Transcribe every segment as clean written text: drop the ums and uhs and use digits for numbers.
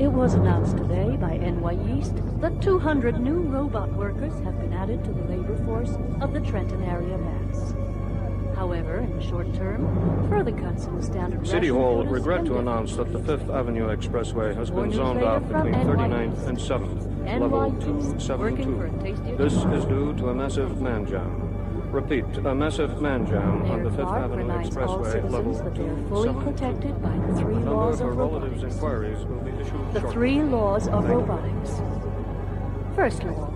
It was announced today by NY East that 200 new robot workers have been added to the labor force of the Trenton area mass. However, in the short term, further cuts in the standard City ration Hall quotas regret and to announce that the 5th Avenue Expressway has been zoned off between 39th and 7th, level 272. This is due to a massive man jam. Repeat, a massive man jam on the 5th Avenue Expressway, level that they are fully 272. protected by the three Number laws of of relatives' robotics. inquiries will be issued The shortly. three laws of robotics. First law,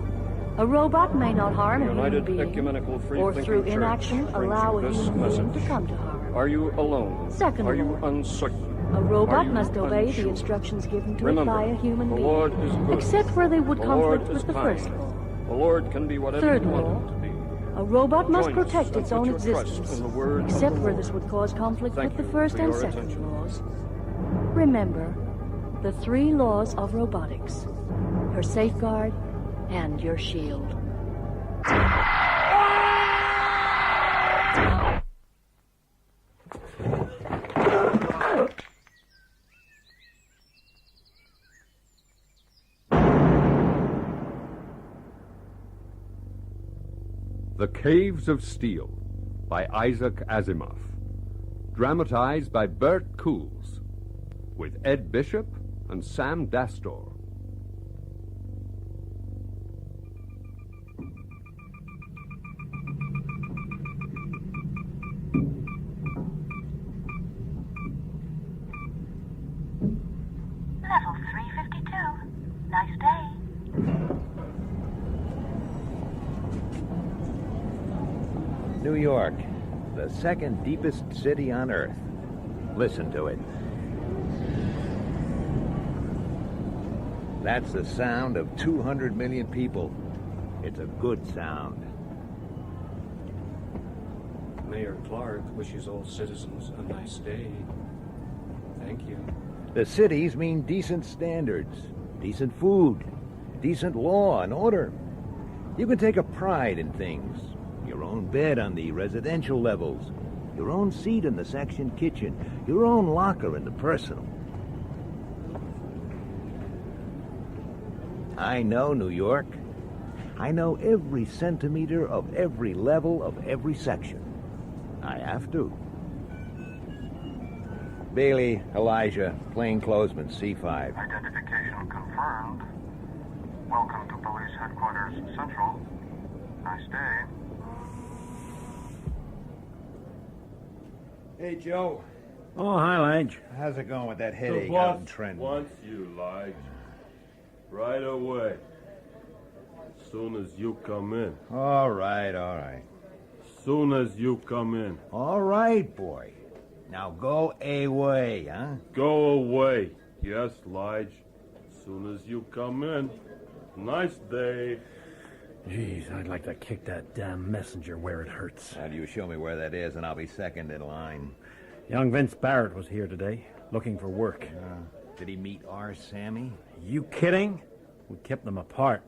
a robot may not harm a human United being, Ecumenical Free or Thinking through Church inaction brings allow you a this human being message. to come to harm. Are you alone? Second Are you law, uncertain? a Are robot you must obey unsure? the instructions given to it Remember, by a human the being, Lord is good. except where they would The Lord conflict is with the kind. first law. The Lord can be whatever Third you want law, him to be. a robot must Join us protect and its put own your trust existence, in the word of except the where Lord. this would cause conflict Thank with the you first for and your second attention. laws. Remember, the three laws of robotics: your safeguard and your shield. The Caves of Steel by Isaac Asimov. Dramatized by Bert Cools. With Ed Bishop and Sam Dastor. Level 352. Nice day. New York, the second deepest city on Earth. Listen to it. That's the sound of 200 million people. It's a good sound. Mayor Clark wishes all citizens a nice day. Thank you. The cities mean decent standards, decent food, decent law and order. You can take a pride in things. Your own bed on the residential levels, your own seat in the section kitchen, your own locker in the personal. I know New York. I know every centimeter of every level of every section. I have to. Bailey, Elijah, plainclothesman, C5. Identification confirmed. Welcome to Police Headquarters Central. Nice day. Hey, Joe. Oh, hi, Lige. How's it going with that The headache out boss in Trenton? wants you, Lige. Right away. Soon as you come in. All right. Soon as you come in. All right, boy. Now go away, huh? Go away. Yes, Lige. Soon as you come in. Nice day. Jeez, I'd like to kick that damn messenger where it hurts. Now, you show me where that is, and I'll be second in line. Young Vince Barrett was here today, looking for work. Did he meet our Sammy? You kidding? We kept them apart.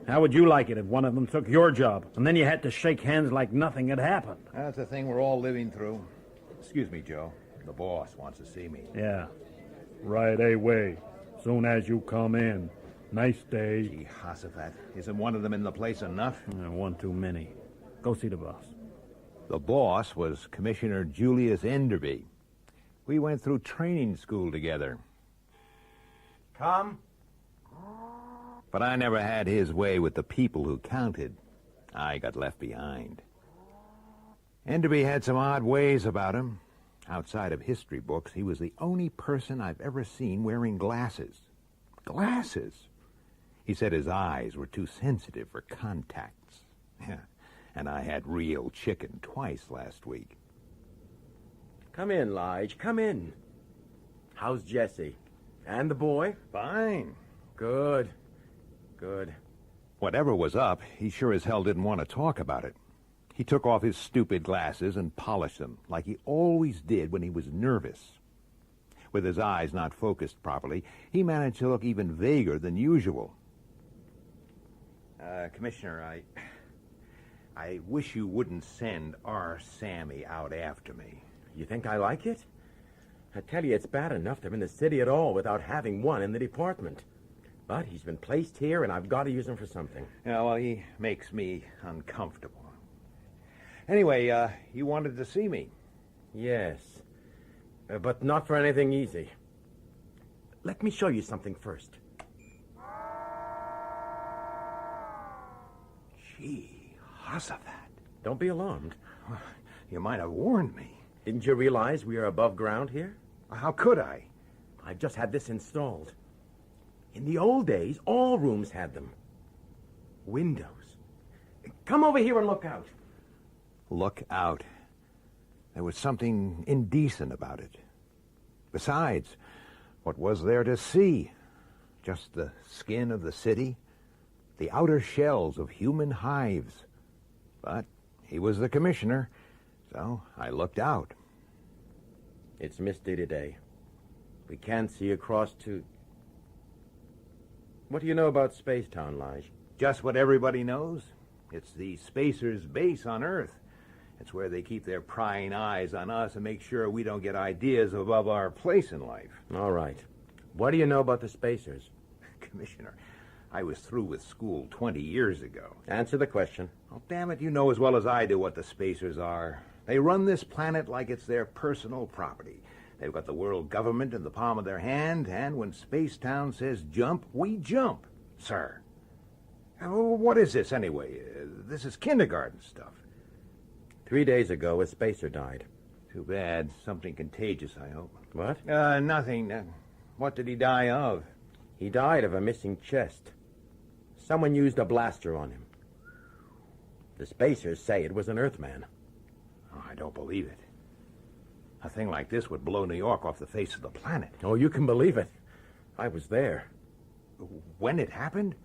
How would you like it if one of them took your job, and then you had to shake hands like nothing had happened? That's the thing we're all living through. Excuse me, Joe. The boss wants to see me. Yeah. Right away. Soon as you come in. Nice day. Jehoshaphat. Isn't one of them in the place enough? One too many. Go see the boss. The boss was Commissioner Julius Enderby. We went through training school together. Come. But I never had his way with the people who counted. I got left behind. Enderby had some odd ways about him. Outside of history books, he was the only person I've ever seen wearing glasses. Glasses! He said his eyes were too sensitive for contacts. And I had real chicken twice last week. Come in, Lige. Come in. How's Jesse? And the boy? Fine. Good. Whatever was up, he sure as hell didn't want to talk about it. He took off his stupid glasses and polished them, like he always did when he was nervous. With his eyes not focused properly, he managed to look even vaguer than usual. Commissioner, I wish you wouldn't send our Sammy out after me. You think I like it? I tell you, it's bad enough they're in the city at all without having one in the department. But he's been placed here, and I've got to use him for something. Yeah, well, he makes me uncomfortable. Anyway, you wanted to see me. Yes, but not for anything easy. Let me show you something first. Gee, that. Don't be alarmed. You might have warned me. Didn't you realize we are above ground here? How could I? I've just had this installed. In the old days, all rooms had them. Windows. Come over here and look out. Look out. There was something indecent about it. Besides, what was there to see? Just the skin of the city, the outer shells of human hives. But he was the commissioner, so I looked out. It's misty today. We can't see across to... What do you know about Spacetown, Lige? Just what everybody knows. It's the Spacers' base on Earth. It's where they keep their prying eyes on us and make sure we don't get ideas above our place in life. All right. What do you know about the Spacers? Commissioner, I was through with school 20 years ago. Answer the question. Oh, damn it, you know as well as I do what the Spacers are. They run this planet like it's their personal property. They've got the world government in the palm of their hand, and when Spacetown says jump, we jump, sir. What is this, anyway? This is kindergarten stuff. 3 days ago, a Spacer died. Too bad. Something contagious, I hope. What? Nothing. What did he die of? He died of a missing chest. Someone used a blaster on him. The Spacers say it was an Earthman. Oh, I don't believe it. A thing like this would blow New York off the face of the planet. Oh, you can believe it. I was there. When it happened?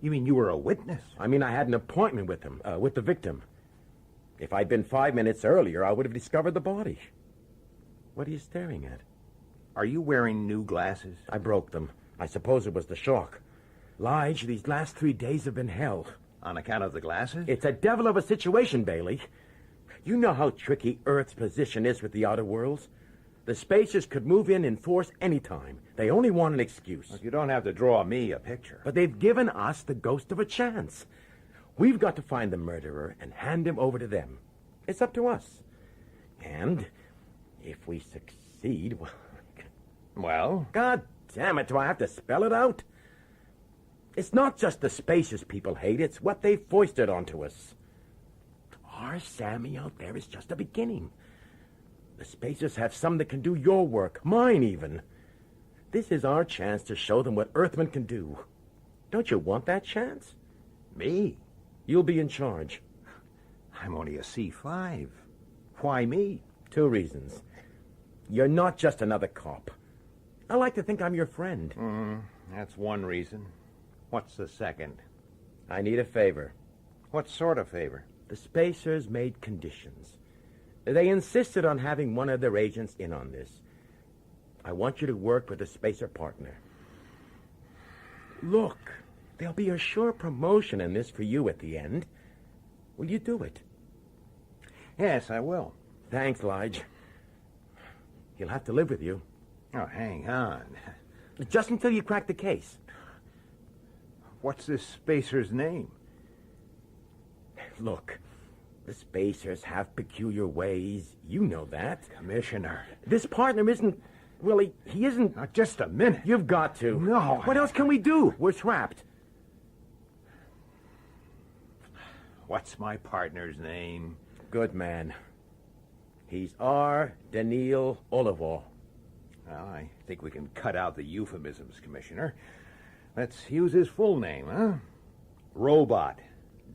You mean you were a witness? I mean, I had an appointment with him, with the victim. If I'd been 5 minutes earlier, I would have discovered the body. What are you staring at? Are you wearing new glasses? I broke them. I suppose it was the shock. Lige, these last 3 days have been hell. On account of the glasses? It's a devil of a situation, Bailey. You know how tricky Earth's position is with the outer worlds. The Spacers could move in force any time. They only want an excuse. Look, you don't have to draw me a picture. But they've given us the ghost of a chance. We've got to find the murderer and hand him over to them. It's up to us. And if we succeed, well? God damn it, do I have to spell it out? It's not just the Spacers people hate, it's what they foisted onto us. Our Sammy out there is just a beginning. The Spacers have some that can do your work, mine even. This is our chance to show them what Earthmen can do. Don't you want that chance? Me? You'll be in charge. I'm only a C5. Why me? 2 reasons. You're not just another cop. I like to think I'm your friend. That's one reason. What's the second? I need a favor. What sort of favor? The Spacers made conditions. They insisted on having one of their agents in on this. I want you to work with a Spacer partner. Look, there'll be a sure promotion in this for you at the end. Will you do it? Yes, I will. Thanks, Lige. He'll have to live with you. Oh, hang on. Just until you crack the case. What's this Spacer's name? Look, the Spacers have peculiar ways. You know that. Commissioner. This partner isn't... Well, he isn't... Now, just a minute. You've got to. No. What else can we do? We're trapped. What's my partner's name? Good man. He's R. Daneel Olivaw. Well, I think we can cut out the euphemisms, Commissioner. Let's use his full name, huh? Robot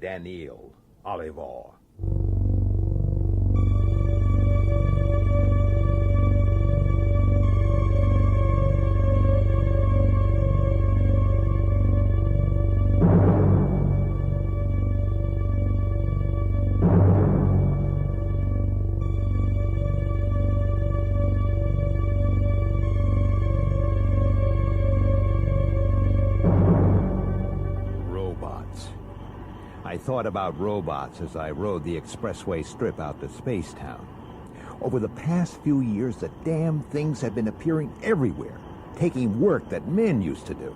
Daneel Olivaw. I thought about robots as I rode the expressway strip out to Spacetown. Over the past few years, the damn things have been appearing everywhere, taking work that men used to do.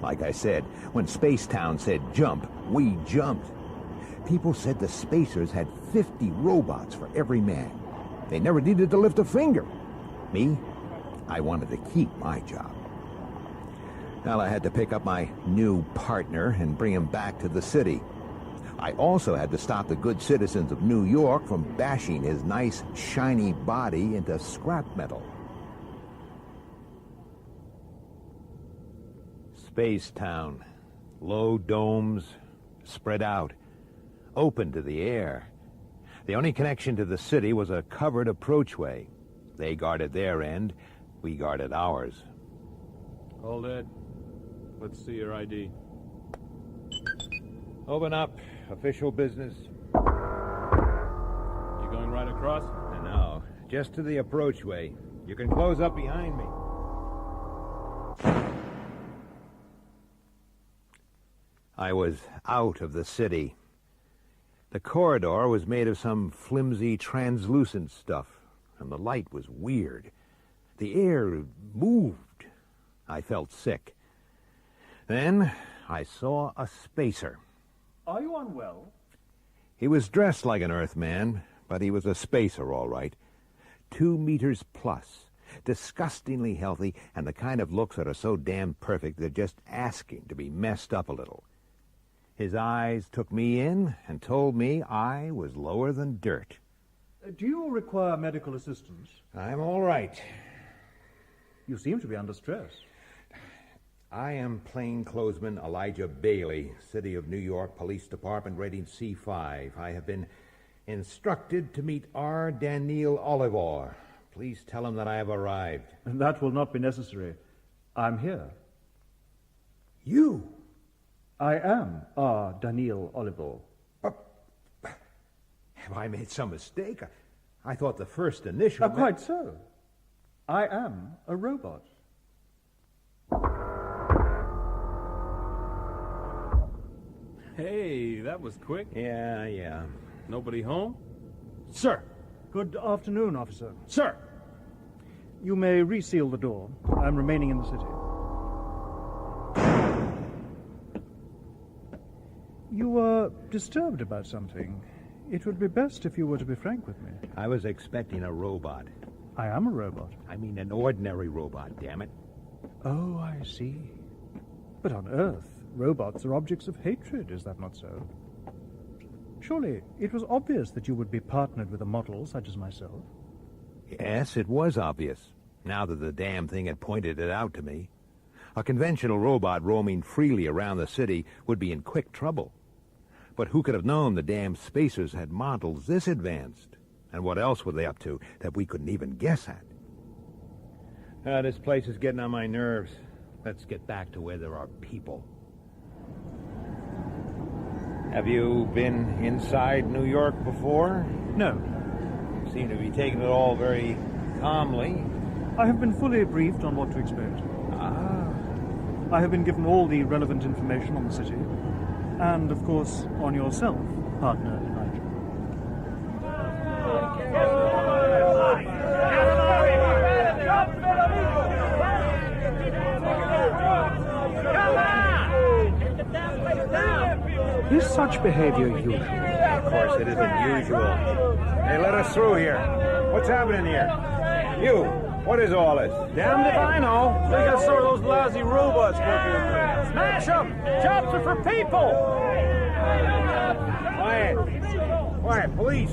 Like I said, when Spacetown said jump, we jumped. People said the spacers had 50 robots for every man. They never needed to lift a finger. Me, I wanted to keep my job. Well, I had to pick up my new partner and bring him back to the city. I also had to stop the good citizens of New York from bashing his nice, shiny body into scrap metal. Spacetown. Low domes, spread out, open to the air. The only connection to the city was a covered approachway. They guarded their end, we guarded ours. Hold it. Let's see your ID. Open up. Official business. You going right across? No, just to the approachway. You can close up behind me. I was out of the city. The corridor was made of some flimsy, translucent stuff, and the light was weird. The air moved. I felt sick. Then I saw a spacer. Are you unwell? He was dressed like an Earthman, but he was a spacer, all right. 2 meters plus, disgustingly healthy, and the kind of looks that are so damn perfect they're just asking to be messed up a little. His eyes took me in and told me I was lower than dirt. Do you require medical assistance? I'm all right. You seem to be under stress. I am plainclothesman Elijah Bailey, City of New York Police Department, rating C5. I have been instructed to meet R. Daneel Olivaw. Please tell him that I have arrived. That will not be necessary. I'm here. You? I am R. Daneel Olivaw. Have I made some mistake? I thought the first initial... Quite so. I am a robot. Hey, that was quick. Yeah. Nobody home? Sir! Good afternoon, officer. Sir! You may reseal the door. I'm remaining in the city. You were disturbed about something. It would be best if you were to be frank with me. I was expecting a robot. I am a robot. I mean an ordinary robot, damn it. Oh, I see. But on Earth, robots are objects of hatred, is that not so? Surely it was obvious that you would be partnered with a model such as myself. Yes, it was obvious, now that the damn thing had pointed it out to me. A conventional robot roaming freely around the city would be in quick trouble. But who could have known the damn spacers had models this advanced? And what else were they up to that we couldn't even guess at? This place is getting on my nerves. Let's get back to where there are people. Have you been inside New York before? No. You seem to be taking it all very calmly. I have been fully briefed on what to expect. I have been given all the relevant information on the city, and, of course, on yourself, partner Elijah. Is such behavior usual? Of course it isn't usual. Hey, let us through here. What's happening here? You, what is all this? Damned if I know. They got some of those lousy robots working in there. Smash them! Jobs are for people! Quiet, police.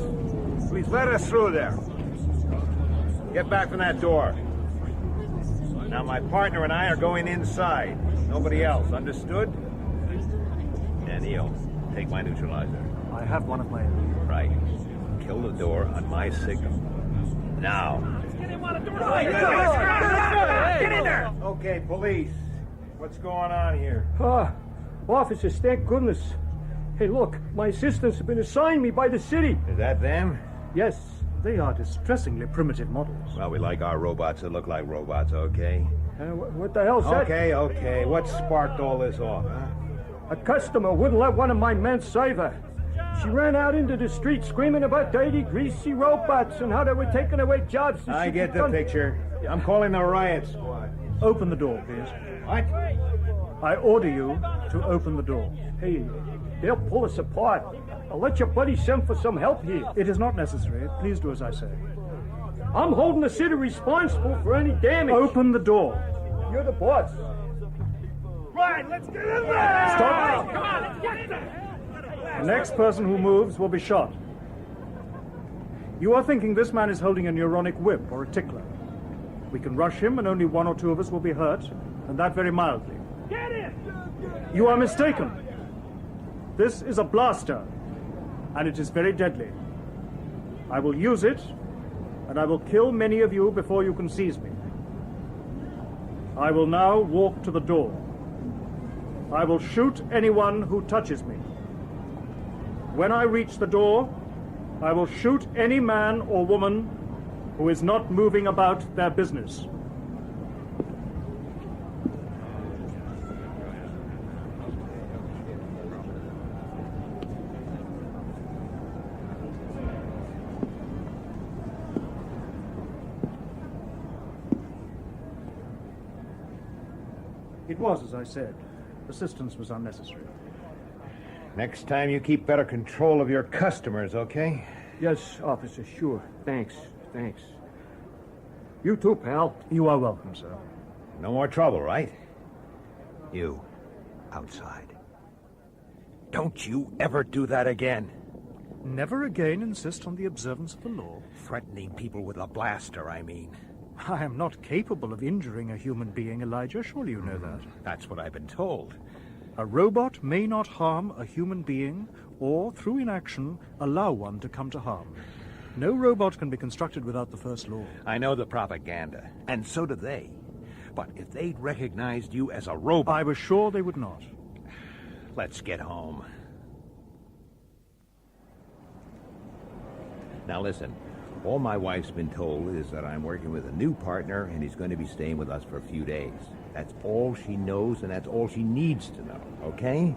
Please let us through there. Get back from that door. Now my partner and I are going inside. Nobody else, understood? Daneel, take my neutralizer. I have one of my own. Right. Kill the door on my signal. Now. Get in there! Okay, police. What's going on here? Officers, thank goodness. Hey, look, my assistants have been assigned me by the city. Is that them? Yes, they are distressingly primitive models. Well, we like our robots that look like robots, okay? What the hell's that? Okay. What sparked all this off, huh? A customer wouldn't let one of my men save her. She ran out into the street screaming about dirty, greasy robots and how they were taking away jobs. I get the picture. I'm calling the riot squad. Open the door, please. What? I order you to open the door. Hey, they'll pull us apart. I'll let your buddy send for some help here. It is not necessary. Please do as I say. I'm holding the city responsible for any damage. Open the door. You're the boss. Right, let's get in there! Stop! Come on, let's get there! The next person who moves will be shot. You are thinking this man is holding a neuronic whip or a tickler. We can rush him and only one or two of us will be hurt, and that very mildly. Get in! You are mistaken. This is a blaster, and it is very deadly. I will use it, and I will kill many of you before you can seize me. I will now walk to the door. I will shoot anyone who touches me. When I reach the door, I will shoot any man or woman who is not moving about their business. It was as I said. Assistance was unnecessary. Next time you keep better control of your customers, okay? Yes, officer, sure. Thanks. You too, pal. You are welcome, sir. No more trouble, right? You, outside. Don't you ever do that again. Never again insist on the observance of the law. Threatening people with a blaster, I mean. I am not capable of injuring a human being, Elijah. Surely you know that. That's what I've been told. A robot may not harm a human being, or, through inaction, allow one to come to harm. No robot can be constructed without the first law. I know the propaganda, and so do they. But if they'd recognized you as a robot... I was sure they would not. Let's get home. Now listen, all my wife's been told is that I'm working with a new partner, and he's going to be staying with us for a few days. That's all she knows, and that's all she needs to know, okay?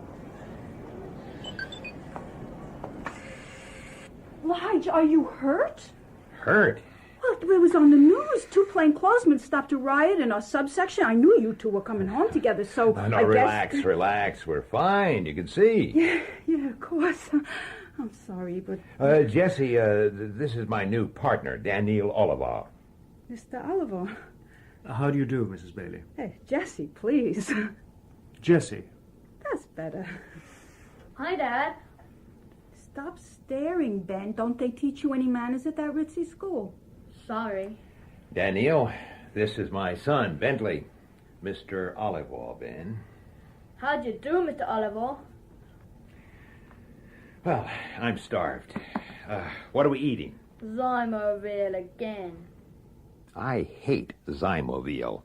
Lige, are you hurt? Hurt? Well, it was on the news. 2 plainclothesmen stopped a riot in our subsection. I knew you two were coming home together, so No, I relax, guess... relax. We're fine. You can see. Yeah, of course. I'm sorry, but... Jesse, this is my new partner, Daneel Olivaw. Mr. Oliver. How do you do, Mrs. Bailey? Hey, Jesse, please. Jesse. That's better. Hi, Dad. Stop staring, Ben. Don't they teach you any manners at that ritzy school? Sorry. Daneel, this is my son, Bentley. Mr. Olivaw, Ben. How'd you do, Mr. Olivaw? Well, I'm starved. What are we eating? Zymoville again. I hate Zymoville.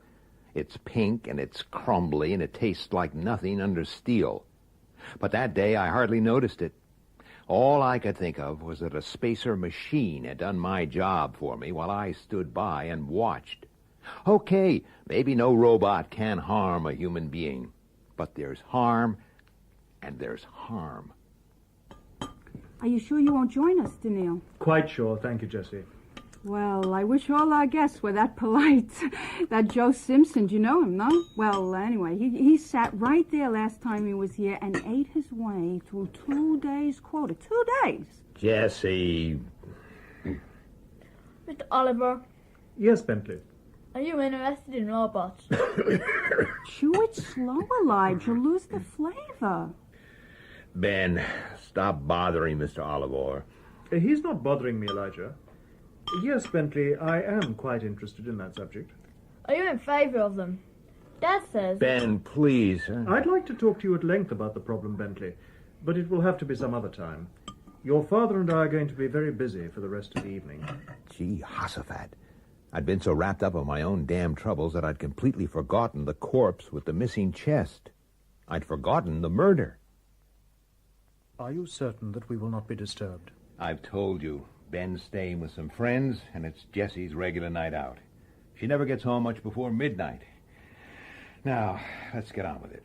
It's pink and it's crumbly and it tastes like nothing under steel. But that day I hardly noticed it. All I could think of was that a spacer machine had done my job for me while I stood by and watched. Okay, maybe no robot can harm a human being, but there's harm and there's harm. Are you sure you won't join us, Daneel? Quite sure. Thank you, Jesse. Well, I wish all our guests were that polite. That Joe Simpson, do you know him, no? Well, anyway, he sat right there last time he was here and ate his way through 2 days' quota. 2 days! Jesse. Mr. Oliver. Yes, Bentley. Are you interested in robots? Chew it slow, Elijah. You'll lose the flavor. Ben, stop bothering Mr. Oliver. He's not bothering me, Elijah. Yes, Bentley, I am quite interested in that subject. Are you in favor of them? Dad says... Ben, please. I'd like to talk to you at length about the problem, Bentley, but it will have to be some other time. Your father and I are going to be very busy for the rest of the evening. Gee, Hossafat. I'd been so wrapped up in my own damn troubles that I'd completely forgotten the corpse with the missing chest. I'd forgotten the murder. Are you certain that we will not be disturbed? I've told you. Ben's staying with some friends, and it's Jessie's regular night out. She never gets home much before midnight. Now, let's get on with it.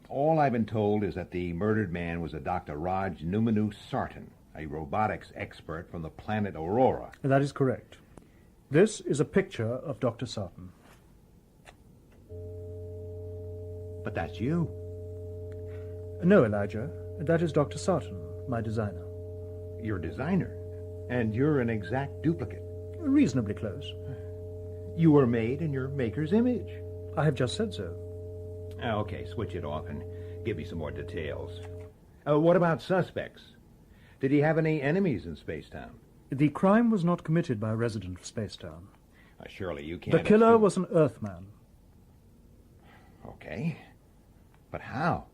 All I've been told is that the murdered man was a Dr. Raj Numanu Sartan, a robotics expert from the planet Aurora. That is correct. This is a picture of Dr. Sartan. But that's you. No, Elijah. That is Dr. Sartan, my designer. Your designer? And you're an exact duplicate. Reasonably close. You were made in your maker's image. I have just said so. Okay, switch it off and give me some more details. What about suspects? Did he have any enemies in Spacetown? The crime was not committed by a resident of Spacetown. Surely you can't... The killer was an Earthman. Okay. But how?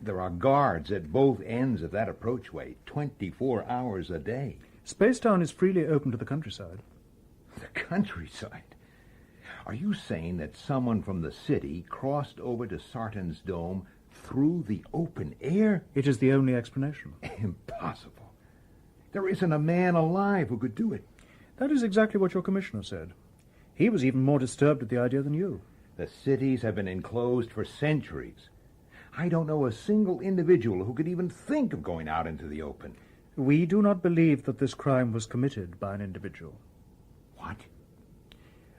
There are guards at both ends of that approachway, 24 hours a day. Spacetown is freely open to the countryside. The countryside? Are you saying that someone from the city crossed over to Sartan's dome through the open air? It is the only explanation. Impossible. There isn't a man alive who could do it. That is exactly what your commissioner said. He was even more disturbed at the idea than you. The cities have been enclosed for centuries. I don't know a single individual who could even think of going out into the open. We do not believe that this crime was committed by an individual. What?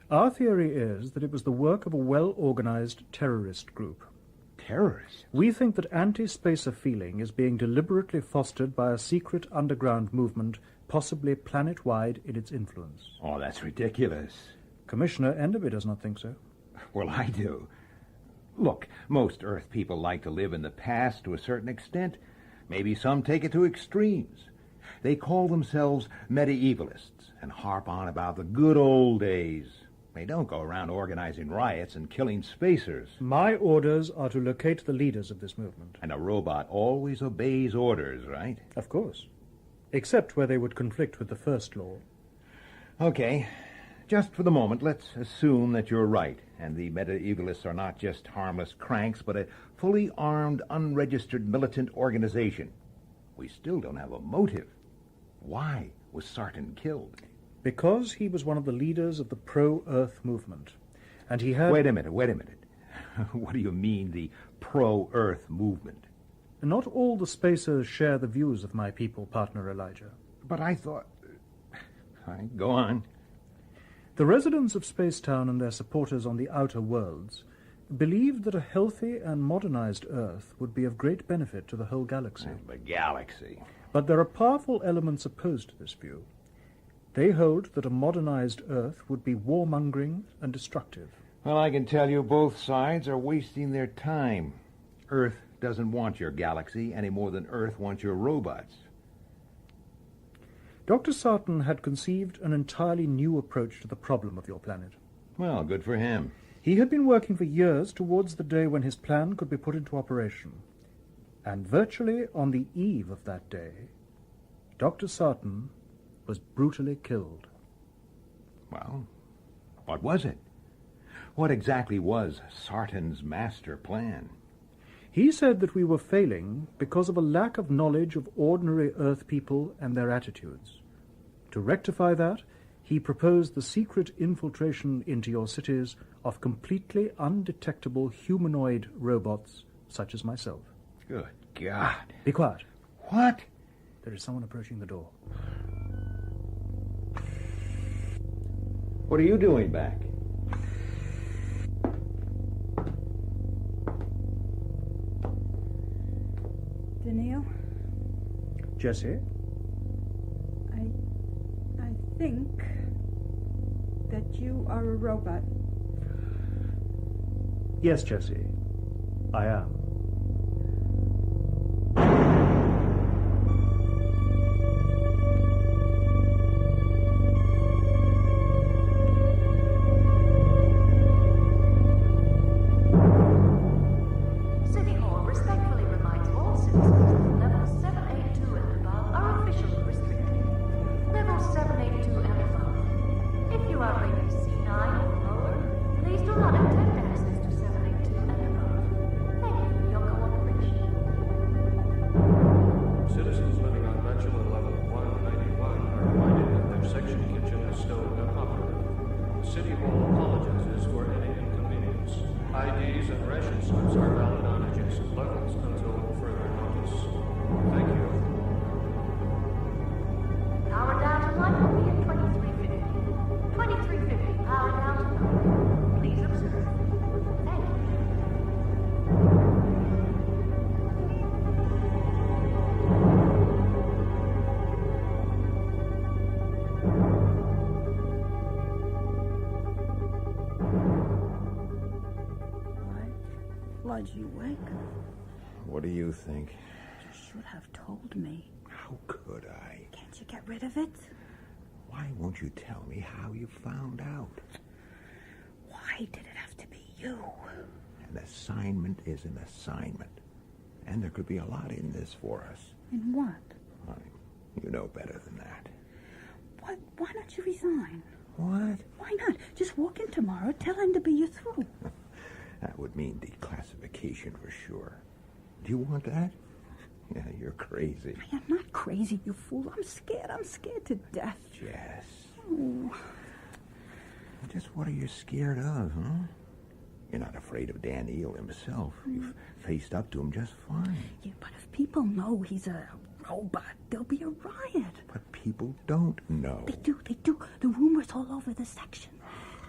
Our theory is that it was the work of a well-organized terrorist group. Terrorists? We think that anti-spacer feeling is being deliberately fostered by a secret underground movement, possibly planet-wide in its influence. Oh, that's ridiculous. Commissioner Enderby does not think so. Well, I do. Look, most Earth people like to live in the past to a certain extent. Maybe some take it to extremes. They call themselves medievalists and harp on about the good old days. They don't go around organizing riots and killing spacers. My orders are to locate the leaders of this movement. And a robot always obeys orders, right? Of course. Except where they would conflict with the first law. Okay. Just for the moment, let's assume that you're right, and the medievalists are not just harmless cranks, but a fully armed, unregistered militant organization. We still don't have a motive. Why was Sartan killed? Because he was one of the leaders of the pro-Earth movement, and he had... Wait a minute. What do you mean, the pro-Earth movement? Not all the spacers share the views of my people, partner Elijah. But I thought... All right, go on. The residents of Spacetown and their supporters on the outer worlds believed that a healthy and modernized Earth would be of great benefit to the whole galaxy. The galaxy. But there are powerful elements opposed to this view. They hold that a modernized Earth would be warmongering and destructive. Well, I can tell you both sides are wasting their time. Earth doesn't want your galaxy any more than Earth wants your robots. Dr. Sartan had conceived an entirely new approach to the problem of your planet. Well, good for him. He had been working for years towards the day when his plan could be put into operation. And virtually on the eve of that day, Dr. Sartan was brutally killed. Well, what was it? What exactly was Sartan's master plan? He said that we were failing because of a lack of knowledge of ordinary Earth people and their attitudes. To rectify that, he proposed the secret infiltration into your cities of completely undetectable humanoid robots such as myself. Good God. Be quiet. What? There is someone approaching the door. What are you doing back? Daneel? Jesse? I think that you are a robot. Yes, Jesse. I am. IDs and ration slips are valid on a increase levels until further notice. Thank you. Power down to light will be at 2350. 2350, power down to light. Please observe. Thank you. Lodge, you awake? What do you think? You should have told me. How could I? Can't you get rid of it? Why won't you tell me how you found out? Why did it have to be you? An assignment is an assignment. And there could be a lot in this for us. In what? You know better than that. Why don't you resign? What? Why not? Just walk in tomorrow, tell MW you're through. That would mean declassification for sure. Do you want that? Yeah, you're crazy. I am not crazy, you fool. I'm scared to death. Jess. Oh. Just what are you scared of, huh? You're not afraid of Daneel himself. You've faced up to him just fine. Yeah, but if people know he's a robot, there'll be a riot. But people don't know. They do. The rumors all over the section.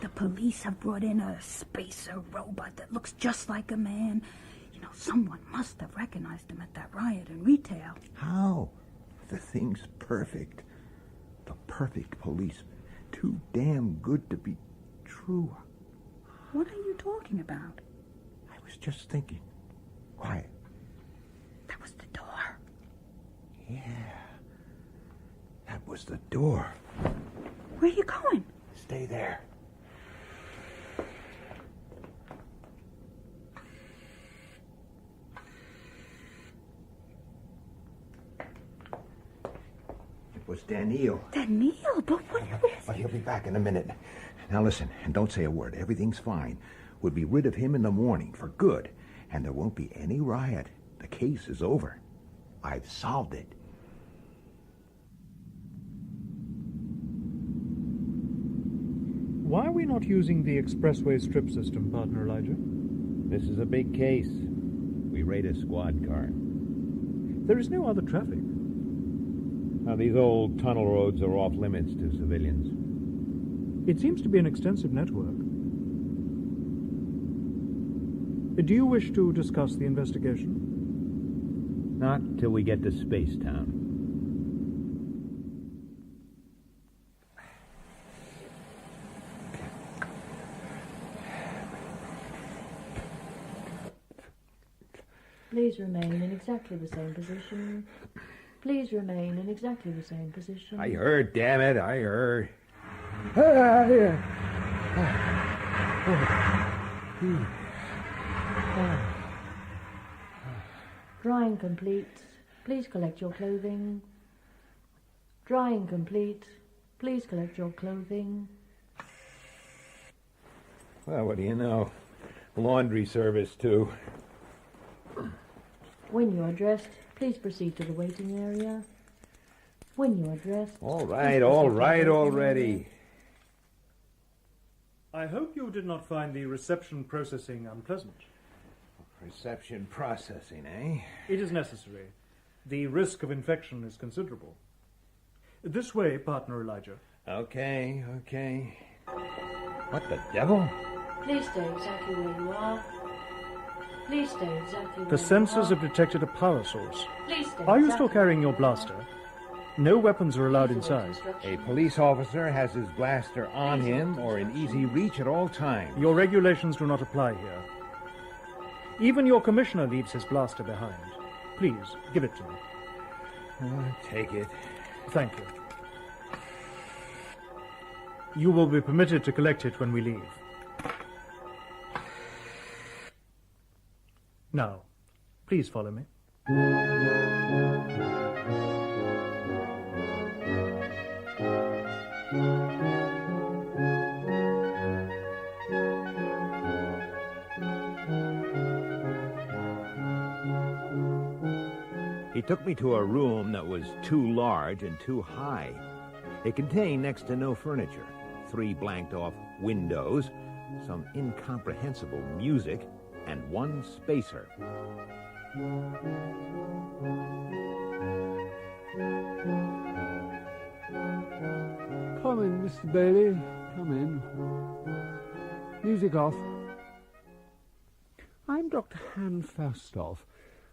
The police have brought in a spacer robot that looks just like a man. You know, someone must have recognized him at that riot in retail. How? The thing's perfect. The perfect policeman. Too damn good to be true. What are you talking about? I was just thinking. Quiet. That was the door. Yeah. That was the door. Where are you going? Stay there. It was Daneel. Daneel? But what? But he'll be back in a minute. Now listen, and don't say a word. Everything's fine. We'll be rid of him in the morning for good. And there won't be any riot. The case is over. I've solved it. Why are we not using the expressway strip system, Partner Elijah? This is a big case. We raid a squad car. There is no other traffic. Now, these old tunnel roads are off limits to civilians. It seems to be an extensive network. Do you wish to discuss the investigation? Not till we get to Spacetown. Please remain in exactly the same position. Please remain in exactly the same position. I heard, damn it, I heard. Drying complete. Please collect your clothing. Drying complete. Please collect your clothing. Well, what do you know? Laundry service, too. When you are dressed, please proceed to the waiting area. When you are dressed... All right already. I hope you did not find the reception processing unpleasant. Reception processing, eh? It is necessary. The risk of infection is considerable. This way, Partner Elijah. Okay. What the devil? Please stay exactly where you are. Please stay exactly where The you sensors are. have detected a power source. Please stay Are you exactly still carrying your blaster? No weapons are allowed inside. A police officer has his blaster on him or in easy reach at all times. Your regulations do not apply here. Even your commissioner leaves his blaster behind. Please, give it to me. Take it. Thank you. You will be permitted to collect it when we leave. Now, please follow me. He took me to a room that was too large and too high. It contained next to no furniture, 3 blanked-off windows, some incomprehensible music, and one spacer. Come in, Mr. Bailey. Come in. Music off. I'm Dr. Han Fastoff,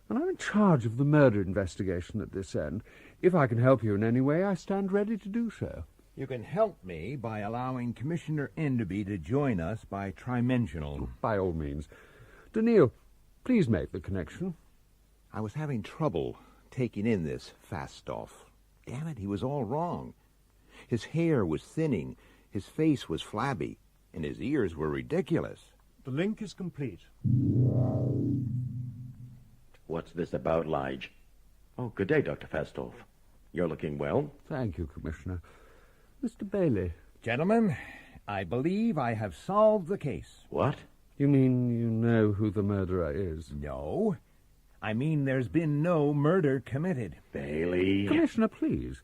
and I'm in charge of the murder investigation at this end. If I can help you in any way, I stand ready to do so. You can help me by allowing Commissioner Enderby to join us by trimensional. By all means. Daneel, please make the connection. I was having trouble taking in this Fastoff. Damn it, he was all wrong. His hair was thinning, his face was flabby, and his ears were ridiculous. The link is complete. What's this about, Lige? Oh, good day, Dr. Fastoff. You're looking well. Thank you, Commissioner. Mr. Bailey. Gentlemen, I believe I have solved the case. What? You mean you know who the murderer is? No. I mean there's been no murder committed. Bailey. Commissioner, please.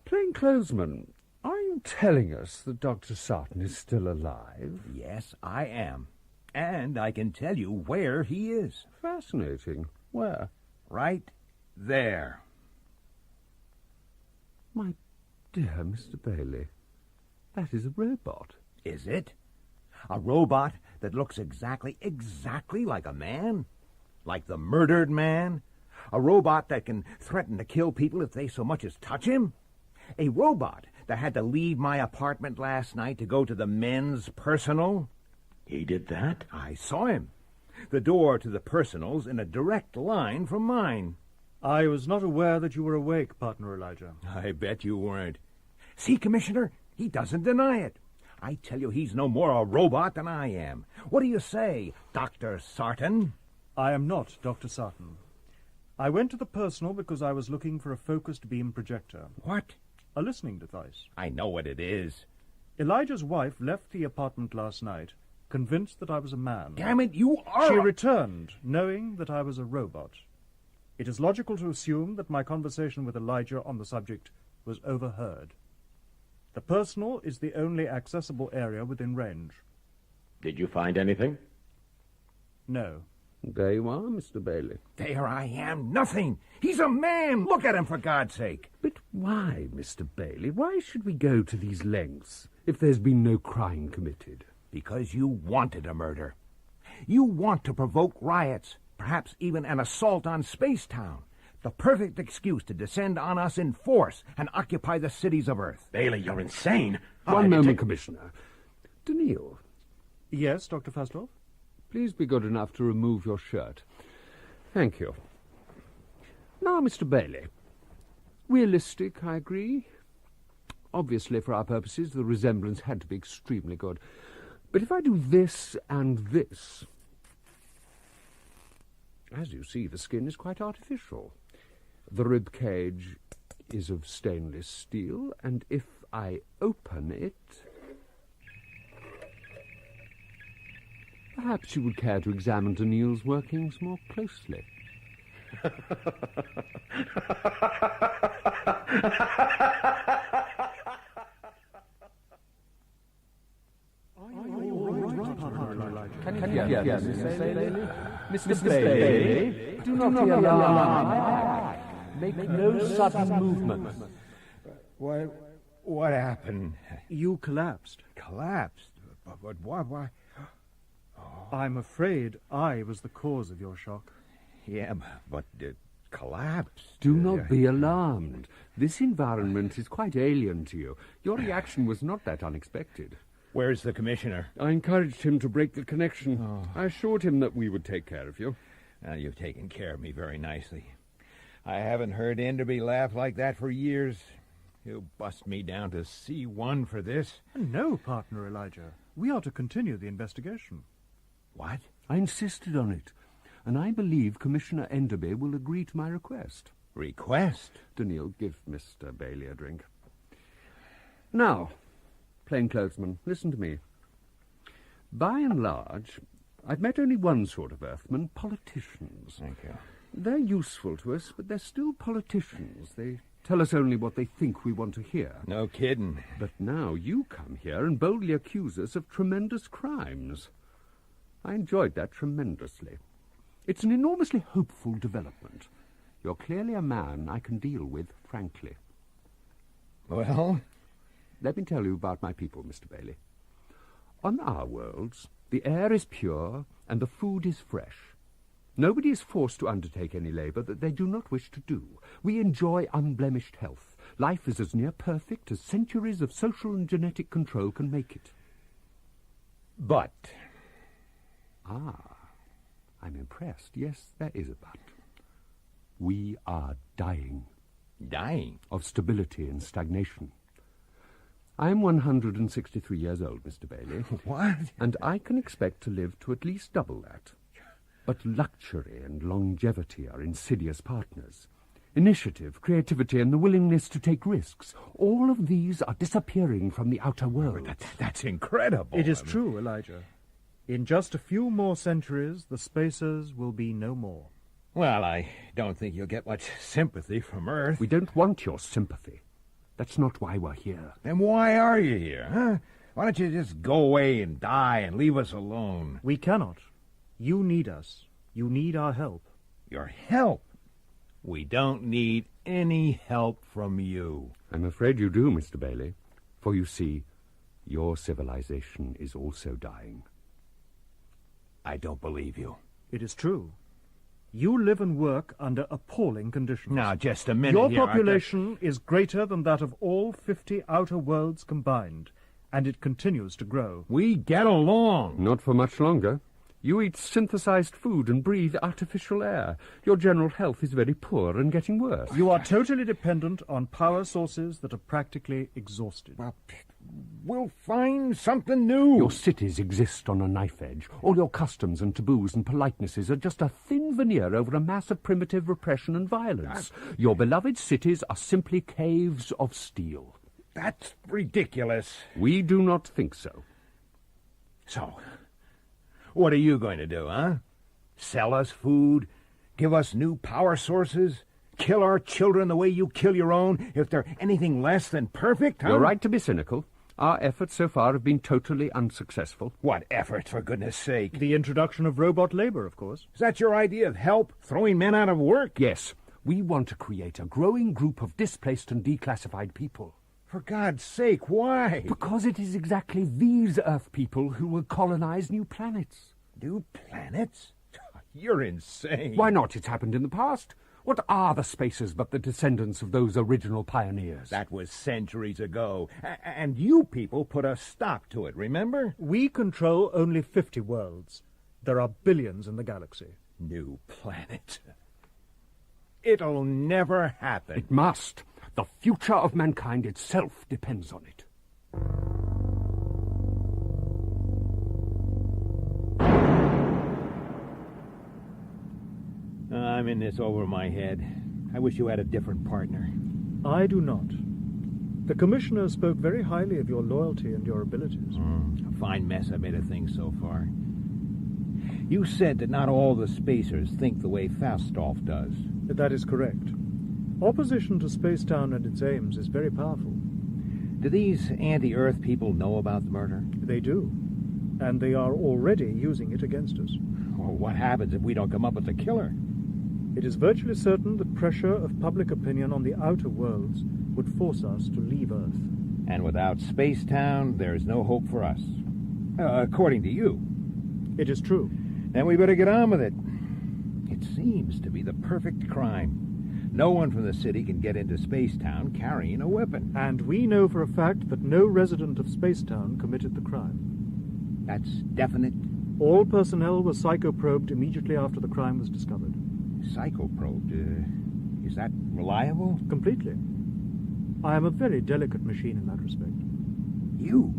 Plainclothesman, are you telling us that Dr. Sarton is still alive? Yes, I am. And I can tell you where he is. Fascinating. Where? Right there. My dear Mr. Bailey, that is a robot. Is it? A robot that looks exactly like a man? Like the murdered man? A robot that can threaten to kill people if they so much as touch him? A robot that had to leave my apartment last night to go to the men's personal? He did that? I saw him. The door to the personal's in a direct line from mine. I was not aware that you were awake, partner Elijah. I bet you weren't. See, Commissioner, he doesn't deny it. I tell you, he's no more a robot than I am. What do you say, Dr. Sarton? I am not Dr. Sarton. I went to the personal because I was looking for a focused beam projector. What? A listening device. I know what it is. Elijah's wife left the apartment last night, convinced that I was a man. Damn it, you are... She returned, knowing that I was a robot. It is logical to assume that my conversation with Elijah on the subject was overheard. The personal is the only accessible area within range. Did you find anything? No. There you are, Mr. Bailey. There I am, nothing. He's a man. Look at him, for God's sake. But why, Mr. Bailey? Why should we go to these lengths if there's been no crime committed? Because you wanted a murder. You want to provoke riots, perhaps even an assault on Spacetown. The perfect excuse to descend on us in force and occupy the cities of Earth. Bailey, you're insane. One moment, Commissioner. Daneel. Yes, Dr. Fastoff? Please be good enough to remove your shirt. Thank you. Now, Mr. Bailey. Realistic, I agree. Obviously, for our purposes, the resemblance had to be extremely good. But if I do this and this... As you see, the skin is quite artificial. The rib cage is of stainless steel, and if I open it... Perhaps you would care to examine Daneel's workings more closely. Yes, Mr. Bailey, do not be alarmed. Make no sudden movements. What happened? You collapsed. Collapsed? But why? I'm afraid I was the cause of your shock. Yeah, but it collapsed. Do not be alarmed. This environment is quite alien to you. Your reaction was not that unexpected. Where's the commissioner? I encouraged him to break the connection. I assured him that we would take care of you. You've taken care of me very nicely. I haven't heard Enderby laugh like that for years. He'll bust me down to C1 for this. No, partner Elijah. We are to continue the investigation. What? I insisted on it, and I believe Commissioner Enderby will agree to my request. Request? Daneel, give Mr. Bailey a drink. Now, plainclothesman, listen to me. By and large, I've met only one sort of earthman, politicians. Thank you. They're useful to us, but they're still politicians. They tell us only what they think we want to hear. No kidding. But now you come here and boldly accuse us of tremendous crimes. I enjoyed that tremendously. It's an enormously hopeful development. You're clearly a man I can deal with, frankly. Well? Let me tell you about my people, Mr. Bailey. On our worlds, the air is pure and the food is fresh. Nobody is forced to undertake any labour that they do not wish to do. We enjoy unblemished health. Life is as near perfect as centuries of social and genetic control can make it. But... Ah, I'm impressed. Yes, there is a but. We are dying. Dying? Of stability and stagnation. I am 163 years old, Mr. Bailey. What? And I can expect to live to at least double that. But luxury and longevity are insidious partners. Initiative, creativity, and the willingness to take risks, all of these are disappearing from the outer world. That's incredible. It is true, Elijah. In just a few more centuries, the spacers will be no more. Well, I don't think you'll get much sympathy from Earth. We don't want your sympathy. That's not why we're here. Then why are you here, huh? Why don't you just go away and die and leave us alone? We cannot. You need us. You need our help. Your help? We don't need any help from you. I'm afraid you do, Mr. Bailey. For you see, your civilization is also dying. I don't believe you. It is true. You live and work under appalling conditions. Now, just a minute Your here. population is greater than that of all 50 outer worlds combined, and it continues to grow. We get along. Not for much longer. You eat synthesized food and breathe artificial air. Your general health is very poor and getting worse. You are totally dependent on power sources that are practically exhausted. Well, we'll find something new. Your cities exist on a knife edge. All your customs and taboos and politenesses are just a thin veneer over a mass of primitive repression and violence. Your beloved cities are simply caves of steel. That's ridiculous. We do not think so. So, what are you going to do, huh? Sell us food? Give us new power sources? Kill our children the way you kill your own if they're anything less than perfect, huh? You're right to be cynical. Our efforts so far have been totally unsuccessful. What efforts, for goodness sake? The introduction of robot labor, of course. Is that your idea of help? Throwing men out of work? Yes. We want to create a growing group of displaced and declassified people. For God's sake, why? Because it is exactly these Earth people who will colonize new planets. New planets? You're insane. Why not? It's happened in the past. What are the spacers but the descendants of those original pioneers? That was centuries ago. And you people put a stop to it, remember? We control only 50 worlds. There are billions in the galaxy. New planet. It'll never happen. It must. The future of mankind itself depends on it. I'm in this over my head. I wish you had a different partner. I do not. The Commissioner spoke very highly of your loyalty and your abilities. A fine mess I made of things so far. You said that not all the spacers think the way Falstaff does. That is correct. Opposition to Spacetown and its aims is very powerful. Do these anti-Earth people know about the murder? They do. And they are already using it against us. Well, what happens if we don't come up with the killer? It is virtually certain that pressure of public opinion on the outer worlds would force us to leave Earth. And without Spacetown, there's no hope for us. According to you. It is true. Then we better get on with it. It seems to be the perfect crime. No one from the city can get into Spacetown carrying a weapon. And we know for a fact that no resident of Spacetown committed the crime. That's definite? All personnel were psychoprobed immediately after the crime was discovered. Psychoprobed? Is that reliable? Completely. I am a very delicate machine in that respect. You?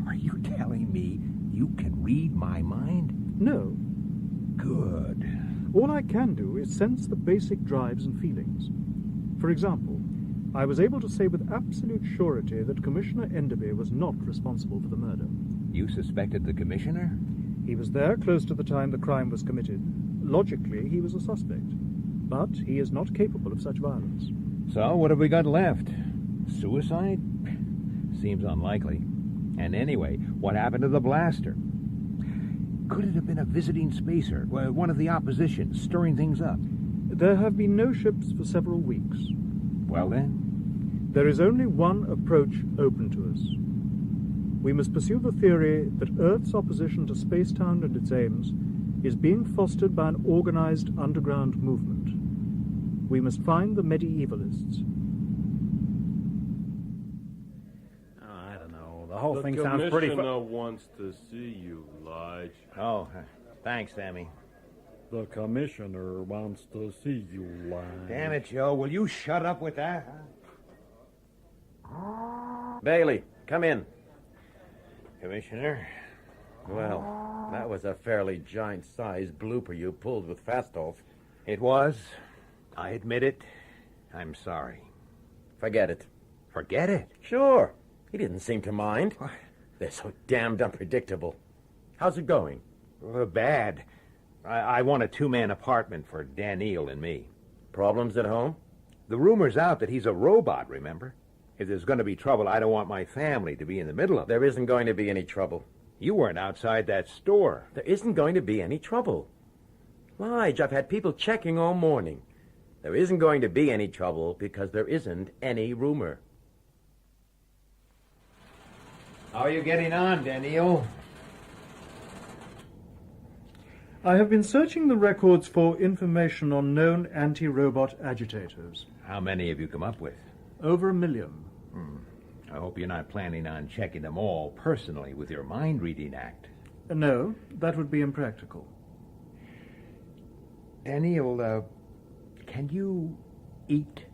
Are you telling me you can read my mind? No. Good. All I can do is sense the basic drives and feelings. For example, I was able to say with absolute surety that Commissioner Enderby was not responsible for the murder. You suspected the Commissioner? He was there close to the time the crime was committed. Logically, he was a suspect. But he is not capable of such violence. So, what have we got left? Suicide? Seems unlikely. And anyway, what happened to the blaster? Could it have been a visiting spacer, one of the opposition, stirring things up? There have been no ships for several weeks. Well, then? There is only one approach open to us. We must pursue the theory that Earth's opposition to space-time and its aims is being fostered by an organized underground movement. We must find the medievalists. I don't know. The whole thing sounds pretty... The commissioner wants to see you, Lige. Oh, thanks, Sammy. The commissioner wants to see you, Lige. Damn it, Joe. Will you shut up with that? Bailey, come in. Commissioner? Well, that was a fairly giant-sized blooper you pulled with Fastolf. It was. I admit it. I'm sorry. Forget it. Forget it? Sure. He didn't seem to mind. They're so damned unpredictable. How's it going? Bad. I want a two-man apartment for Daneel and me. Problems at home? The rumor's out that he's a robot, remember? If there's going to be trouble, I don't want my family to be in the middle of it. There isn't going to be any trouble. You weren't outside that store. There isn't going to be any trouble. Lige, I've had people checking all morning. There isn't going to be any trouble because there isn't any rumor. How are you getting on, Daneel? I have been searching the records for information on known anti-robot agitators. How many have you come up with? Over 1 million. I hope you're not planning on checking them all personally with your mind-reading act. No, that would be impractical. Daneel, can you eat?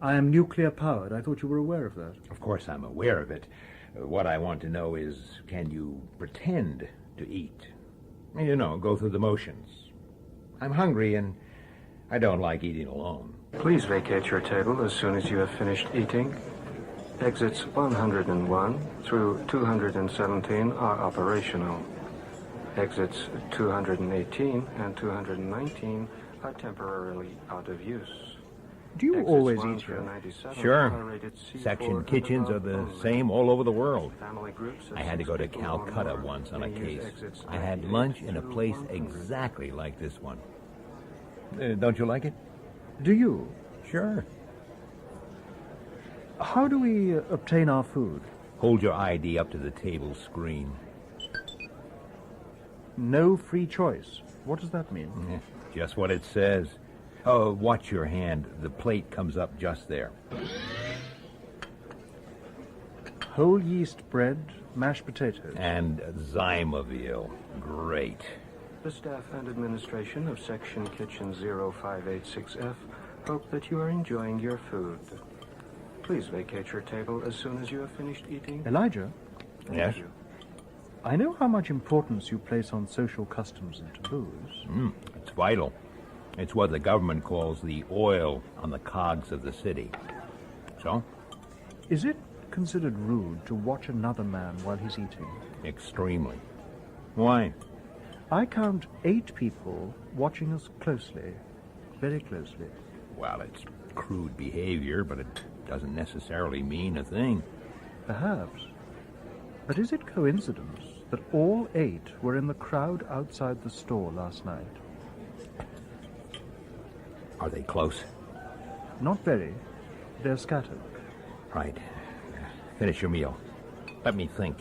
I am nuclear-powered. I thought you were aware of that. Of course I'm aware of it. What I want to know is, can you pretend to eat? You know, go through the motions. I'm hungry and I don't like eating alone. Please vacate your table as soon as you have finished eating. Exits 101 through 217 are operational. Exits 218 and 219 are temporarily out of use. Do you always eat here? Sure. Section kitchens are the same all over the world. I had to go to Calcutta once on a case. I had lunch in a place exactly like this one. Don't you like it? Do you? Sure. How do we obtain our food? Hold your ID up to the table screen. No free choice. What does that mean? Just what it says. Oh, watch your hand. The plate comes up just there. Whole yeast bread, mashed potatoes. And Zymoville. Great. The staff and administration of Section Kitchen 0586F hope that you are enjoying your food. Please vacate your table as soon as you have finished eating. Elijah? Yes? I know how much importance you place on social customs and taboos. It's vital. It's what the government calls the oil on the cogs of the city. So? Is it considered rude to watch another man while he's eating? Extremely. Why? I count 8 people watching us closely. Very closely. Well, it's crude behavior, but it doesn't necessarily mean a thing. Perhaps. But is it coincidence that all 8 were in the crowd outside the store last night? Are they close? Not very. They're scattered. Right. Finish your meal. Let me think.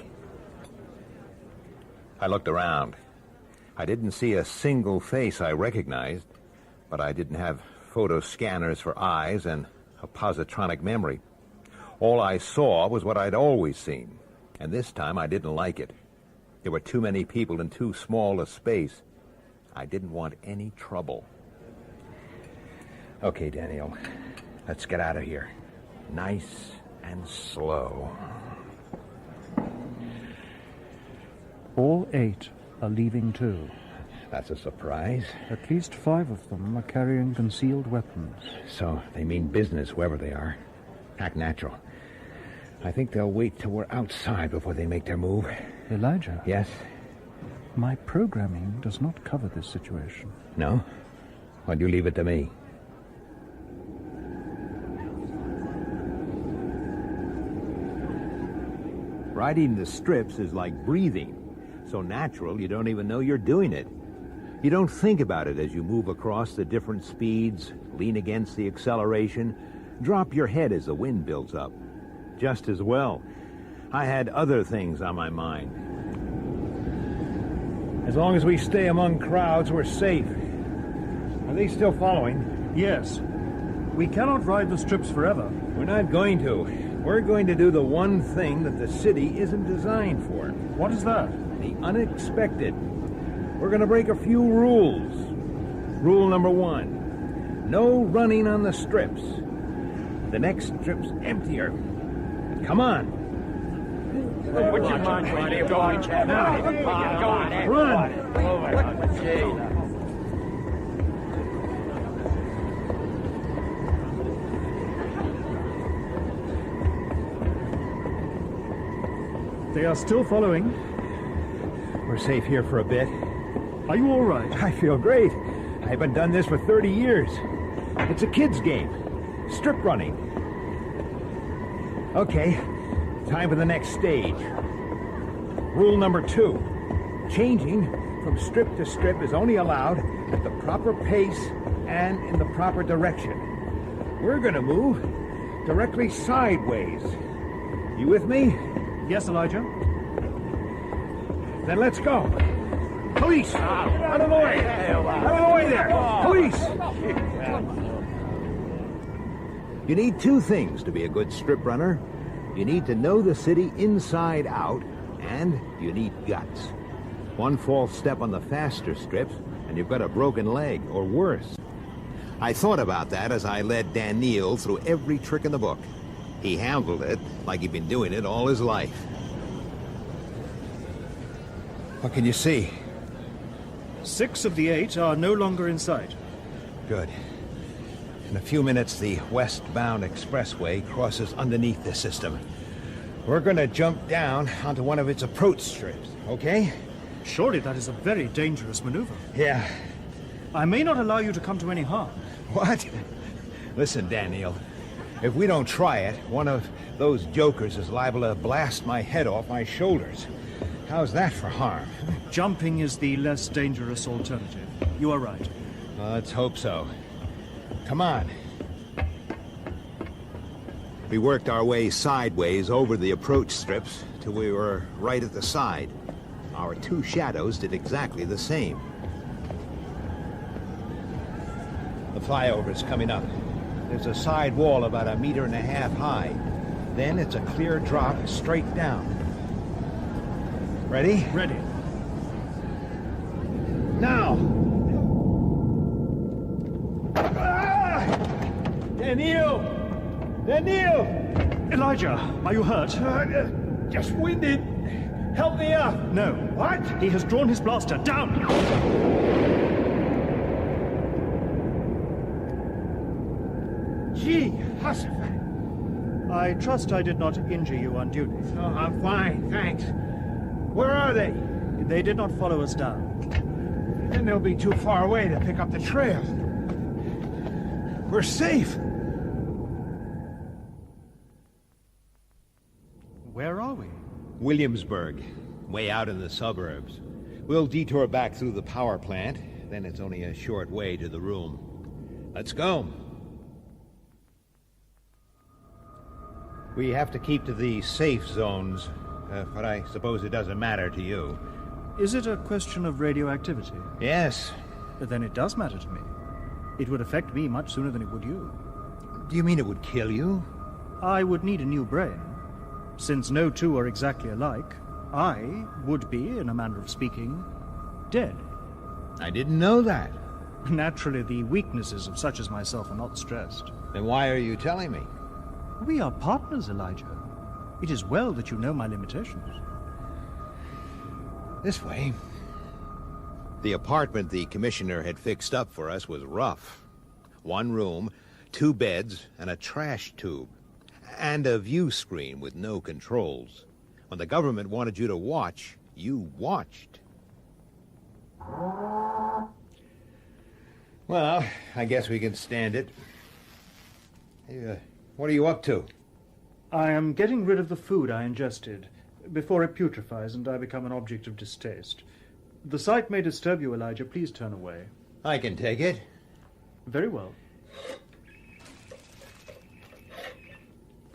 I looked around. I didn't see a single face I recognized, but I didn't have photo scanners for eyes and a positronic memory. All I saw was what I'd always seen, and this time I didn't like it. There were too many people in too small a space. I didn't want any trouble. Okay, Daneel, let's get out of here. Nice and slow. All 8 are leaving too. That's a surprise. At least 5 of them are carrying concealed weapons. So they mean business, whoever they are. Act natural. I think they'll wait till we're outside before they make their move. Elijah? Yes? My programming does not cover this situation. No? Why'd you leave it to me? Riding the strips is like breathing. so natural you don't even know you're doing it. You don't think about it as you move across the different speeds, lean against the acceleration, drop your head as the wind builds up. Just as well. I had other things on my mind. As long as we stay among crowds, we're safe. Are they still following? Yes. We cannot ride the strips forever. We're not going to. We're going to do the one thing that the city isn't designed for. What is that? The unexpected. We're going to break a few rules. Rule number 1. No running on the strips. The next strip's emptier. Come on. What's your mind? Run! They are still following. We're safe here for a bit. Are you all right? I feel great. I haven't done this for 30 years. It's a kid's game. Strip running. Okay, time for the next stage. Rule number 2. Changing from strip to strip is only allowed at the proper pace and in the proper direction. We're gonna move directly sideways. You with me? Yes, Elijah. Then let's go. Police! Out of the way! Out of the way there! Police! You need 2 things to be a good strip runner. You need to know the city inside out, and you need guts. One false step on the faster strips, and you've got a broken leg, or worse. I thought about that as I led Daneel through every trick in the book. He handled it like he'd been doing it all his life. What can you see? 6 of the 8 are no longer in sight. Good. In a few minutes, the westbound expressway crosses underneath the system. We're gonna jump down onto one of its approach strips, okay? Surely that is a very dangerous maneuver. Yeah. I may not allow you to come to any harm. What? Listen, Daneel. If we don't try it, one of those jokers is liable to blast my head off my shoulders. How's that for harm? Jumping is the less dangerous alternative. You are right. Well, let's hope so. Come on. We worked our way sideways over the approach strips till we were right at the side. Our 2 shadows did exactly the same. The flyover's coming up. There's a side wall about 1.5 meters high. Then it's a clear drop straight down. Ready? Ready. Now! Daneel! Daneel! Elijah, are you hurt? Just winded. Help me up. No. What? He has drawn his blaster. Down! Gee, Hussifat. I trust I did not injure you unduly. Oh, I'm fine, thanks. Where are they? They did not follow us down. Then they'll be too far away to pick up the trail. We're safe. Where are we? Williamsburg, way out in the suburbs. We'll detour back through the power plant, then it's only a short way to the room. Let's go. We have to keep to the safe zones, but I suppose it doesn't matter to you. Is it a question of radioactivity? Yes. Then it does matter to me. It would affect me much sooner than it would you. Do you mean it would kill you? I would need a new brain. Since no 2 are exactly alike, I would be, in a manner of speaking, dead. I didn't know that. Naturally, the weaknesses of such as myself are not stressed. Then why are you telling me? We are partners, Elijah. It is well that you know my limitations. This way. The apartment the commissioner had fixed up for us was rough. 1 room, 2 beds, and a trash tube. And a view screen with no controls. When the government wanted you to watch, you watched. Well, I guess we can stand it. Hey, what are you up to? I am getting rid of the food I ingested. before it putrefies and I become an object of distaste. The sight may disturb you, Elijah. Please turn away. I can take it. Very well.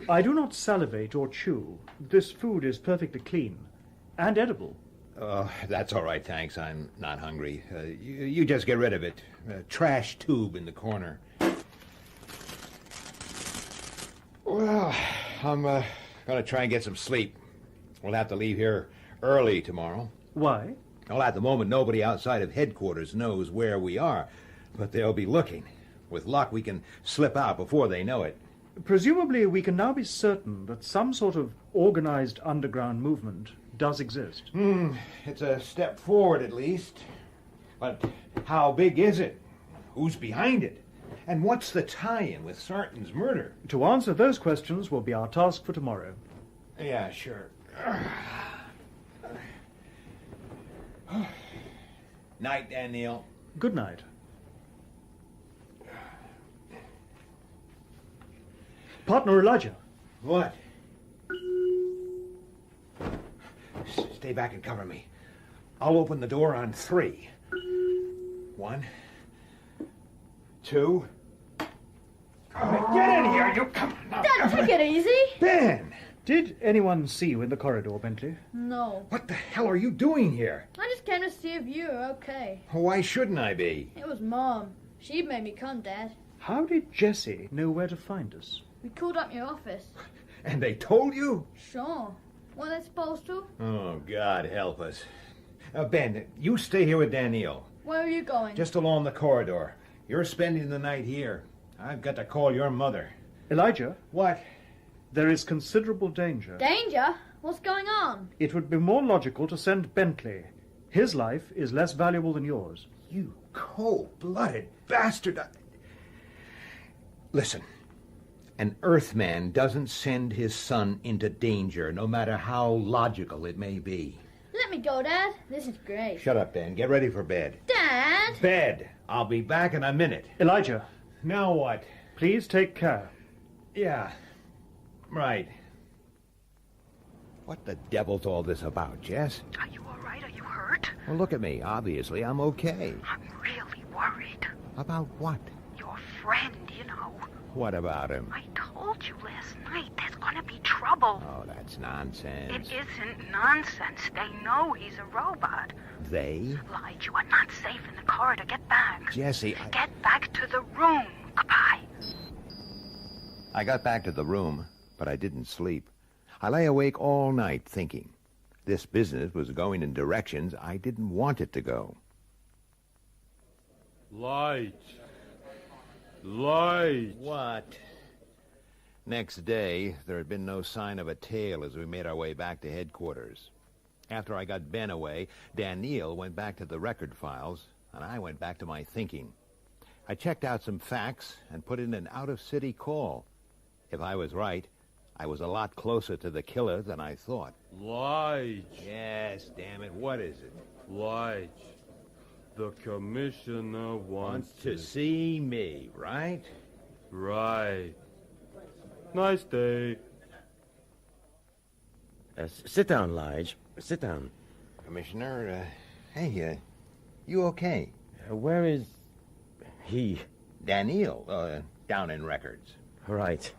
I do not salivate or chew. This food is perfectly clean and edible. That's all right, thanks. I'm not hungry. You just get rid of it. Trash tube in the corner. Well, I'm going to try and get some sleep. We'll have to leave here early tomorrow. Why? Well, at the moment, nobody outside of headquarters knows where we are, but they'll be looking. With luck, we can slip out before they know it. Presumably, we can now be certain that some sort of organized underground movement does exist. It's a step forward, at least. But how big is it? Who's behind it? And what's the tie-in with Sarton's murder? To answer those questions will be our task for tomorrow. Yeah, sure. Night, Daneel. Good night. Partner Elijah. What? Stay back and cover me. I'll open the door on 3. 1, 2. Get in here, you come on now. Dad, take it easy. Ben! Did anyone see you in the corridor, Bentley? No. What the hell are you doing here? I just came to see if you were okay. Why shouldn't I be? It was Mom. She made me come, Dad. How did Jessie know where to find us? We called up your office. And they told you? Sure. Weren't they supposed to? Oh, God help us. Ben, you stay here with Daneel. Where are you going? Just along the corridor. You're spending the night here. I've got to call your mother. Elijah? What? There is considerable danger. Danger? What's going on? It would be more logical to send Bentley. His life is less valuable than yours. You cold-blooded bastard. Listen. An Earthman doesn't send his son into danger, no matter how logical it may be. Let me go, Dad. This is great. Shut up, Ben. Get ready for bed. Dad! Bed. I'll be back in a minute. Elijah. Now what? Please take care. Yeah. Right. What the devil's all this about, Jess? Are you all right? Are you hurt? Well, look at me. Obviously, I'm okay. I'm really worried. About what? Your friend, you know. What about him? I told you last night there's gonna be trouble. Oh, that's nonsense. It isn't nonsense. They know he's a robot. They? Lied, you are not safe in the corridor. Get back. Jessie, Get back to the room. Goodbye. I got back to the room, but I didn't sleep. I lay awake all night thinking. This business was going in directions I didn't want it to go. Light. Light. What? Next day, there had been no sign of a tail as we made our way back to headquarters. After I got Ben away, Daneel went back to the record files, and I went back to my thinking. I checked out some facts and put in an out-of-city call. If I was right, I was a lot closer to the killer than I thought. Light. Yes, damn it, what is it? Light. The commissioner wants to see me, right? Right. Nice day. Sit down, Lige. Sit down. Commissioner, hey, you okay? Where is he? Daneel, down in records. Right.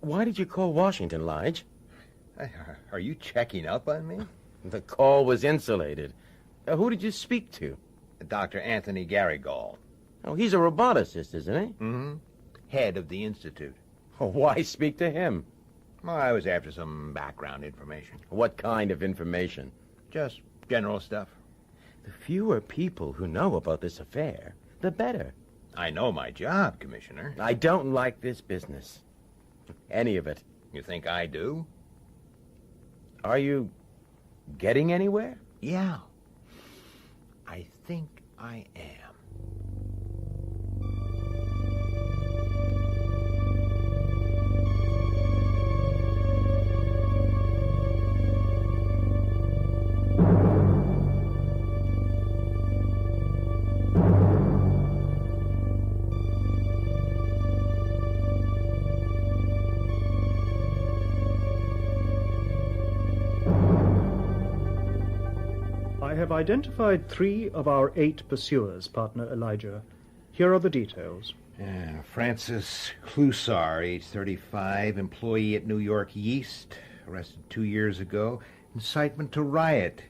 Why did you call Washington, Lige? Are you checking up on me? The call was insulated. Who did you speak to? Dr. Anthony Garrigall. Oh, he's a roboticist, isn't he? Mm-hmm. Head of the Institute. Oh, why speak to him? Well, I was after some background information. What kind of information? Just general stuff. The fewer people who know about this affair, the better. I know my job, Commissioner. I don't like this business. Any of it. You think I do? Are you getting anywhere? Yeah. I think I am. I have identified 3 of our 8 pursuers, partner Elijah. Here are the details. Francis Clusar, age 35, employee at New York Yeast, arrested 2 years ago. Incitement to riot.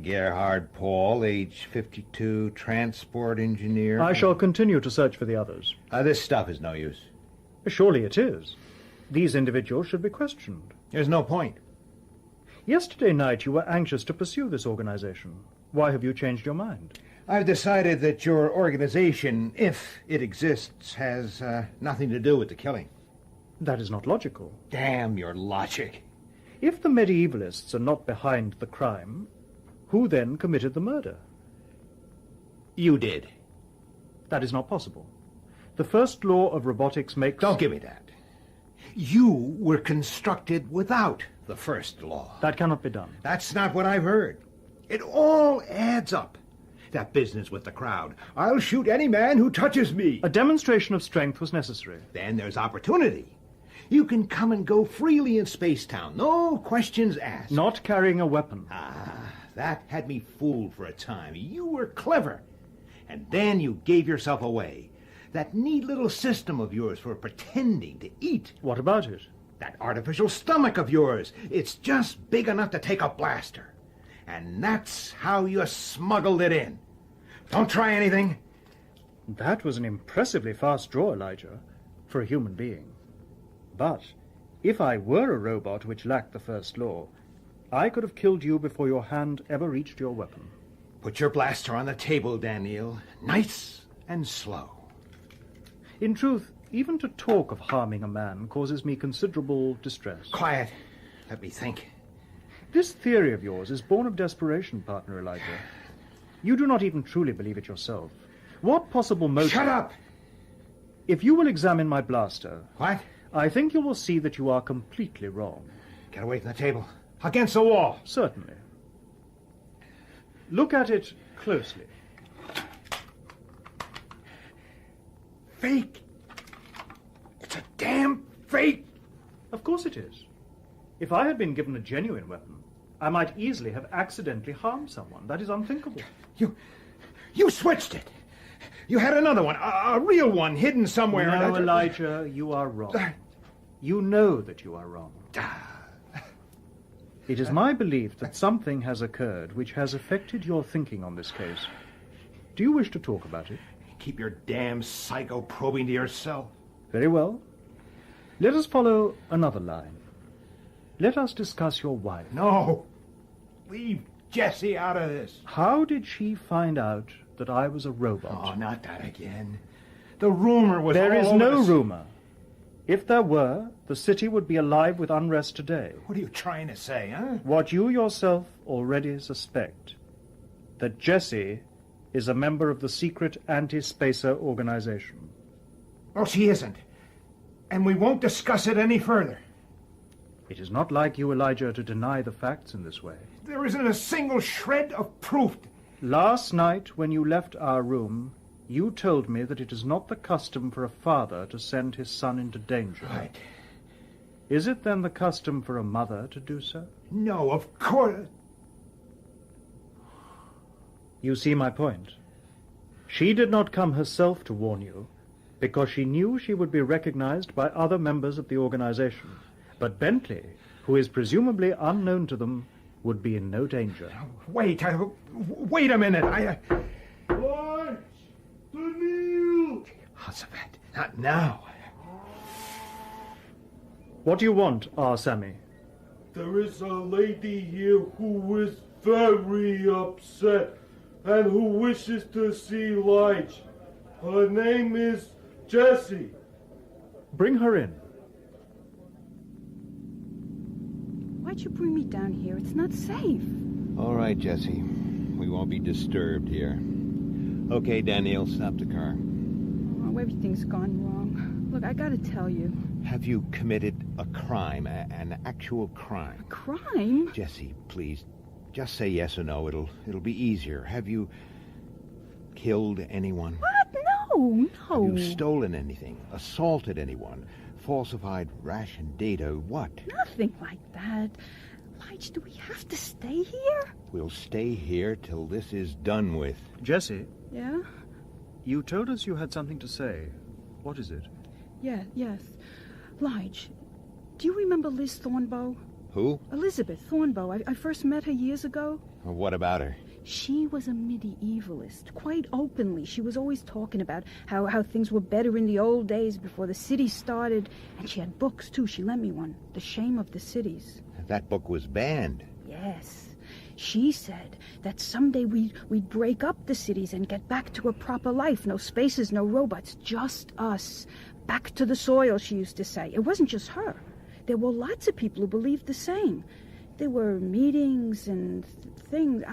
Gerhard Paul, age 52, transport engineer. I shall continue to search for the others. This stuff is no use. Surely it is. These individuals should be questioned. There's no point. Yesterday night you were anxious to pursue this organization. Why have you changed your mind? I've decided that your organization, if it exists, has nothing to do with the killing. That is not logical. Damn your logic. If the medievalists are not behind the crime, who then committed the murder? You did. That is not possible. The first law of robotics makes... Don't give me that. You were constructed without the first law. That cannot be done. That's not what I've heard. It all adds up. That business with the crowd. I'll shoot any man who touches me. A demonstration of strength was necessary. Then there's opportunity. You can come and go freely in Spacetown. No questions asked. Not carrying a weapon. That had me fooled for a time. You were clever. And then you gave yourself away. That neat little system of yours for pretending to eat. What about it? That artificial stomach of yours. It's just big enough to take a blaster. And that's how you smuggled it in. Don't try anything. That was an impressively fast draw, Elijah, for a human being. But if I were a robot which lacked the first law, I could have killed you before your hand ever reached your weapon. Put your blaster on the table, Daneel. Nice and slow. In truth, even to talk of harming a man causes me considerable distress. Quiet. Let me think. This theory of yours is born of desperation, partner Elijah. You do not even truly believe it yourself. What possible motive... Shut up! If you will examine my blaster... What? I think you will see that you are completely wrong. Get away from the table. Against the wall. Certainly. Look at it closely. Fake. It's a damn fake. Of course it is. If I had been given a genuine weapon, I might easily have accidentally harmed someone. That is unthinkable. You switched it. You had another one, a real one, hidden somewhere. No, Elijah, you are wrong. You know that you are wrong. It is my belief that something has occurred which has affected your thinking on this case. Do you wish to talk about it? Keep your damn psycho probing to yourself. Very well. Let us follow another line. Let us discuss your wife. No. Leave Jessie out of this. How did she find out that I was a robot? Oh, not that again. The rumor was There all is over no the... rumor. If there were, the city would be alive with unrest today. What are you trying to say, huh? What you yourself already suspect. That Jessie is a member of the secret anti-spacer organization. Well, she isn't. And we won't discuss it any further. It is not like you, Elijah, to deny the facts in this way. There isn't a single shred of proof. Last night, when you left our room, you told me that it is not the custom for a father to send his son into danger. Right. Is it then the custom for a mother to do so? No, of course. You see my point. She did not come herself to warn you, because she knew she would be recognized by other members of the organization. But Bentley, who is presumably unknown to them, would be in no danger. Wait a minute. Lodge! Daneel! How's-a-vet? Not now. What do you want, Sammy? There is a lady here who is very upset and who wishes to see Lige. Her name is Jessie. Bring her in. Why'd you bring me down here? It's not safe. All right, Jessie. We won't be disturbed here. Okay, Daneel, stop the car. Oh, everything's gone wrong. Look, I gotta tell you. Have you committed a crime, an actual crime? Crime? Jessie, please, just say yes or no. It'll be easier. Have you killed anyone? What? No. Have you stolen anything? Assaulted anyone? Falsified ration data? What? Nothing like that. Lige, do we have to stay here? We'll stay here till this is done with. Jessie? Yeah? You told us you had something to say. What is it? Yeah, yes. Lige, do you remember Liz Thornbow? Who? Elizabeth Thornbow. I first met her years ago. What about her? She was a medievalist, quite openly. She was always talking about how things were better in the old days before the city started. And she had books, too. She lent me one, The Shame of the Cities. That book was banned. Yes. She said that someday we'd break up the cities and get back to a proper life. No spaces, no robots, just us. Back to the soil, she used to say. It wasn't just her. There were lots of people who believed the same. There were meetings and things.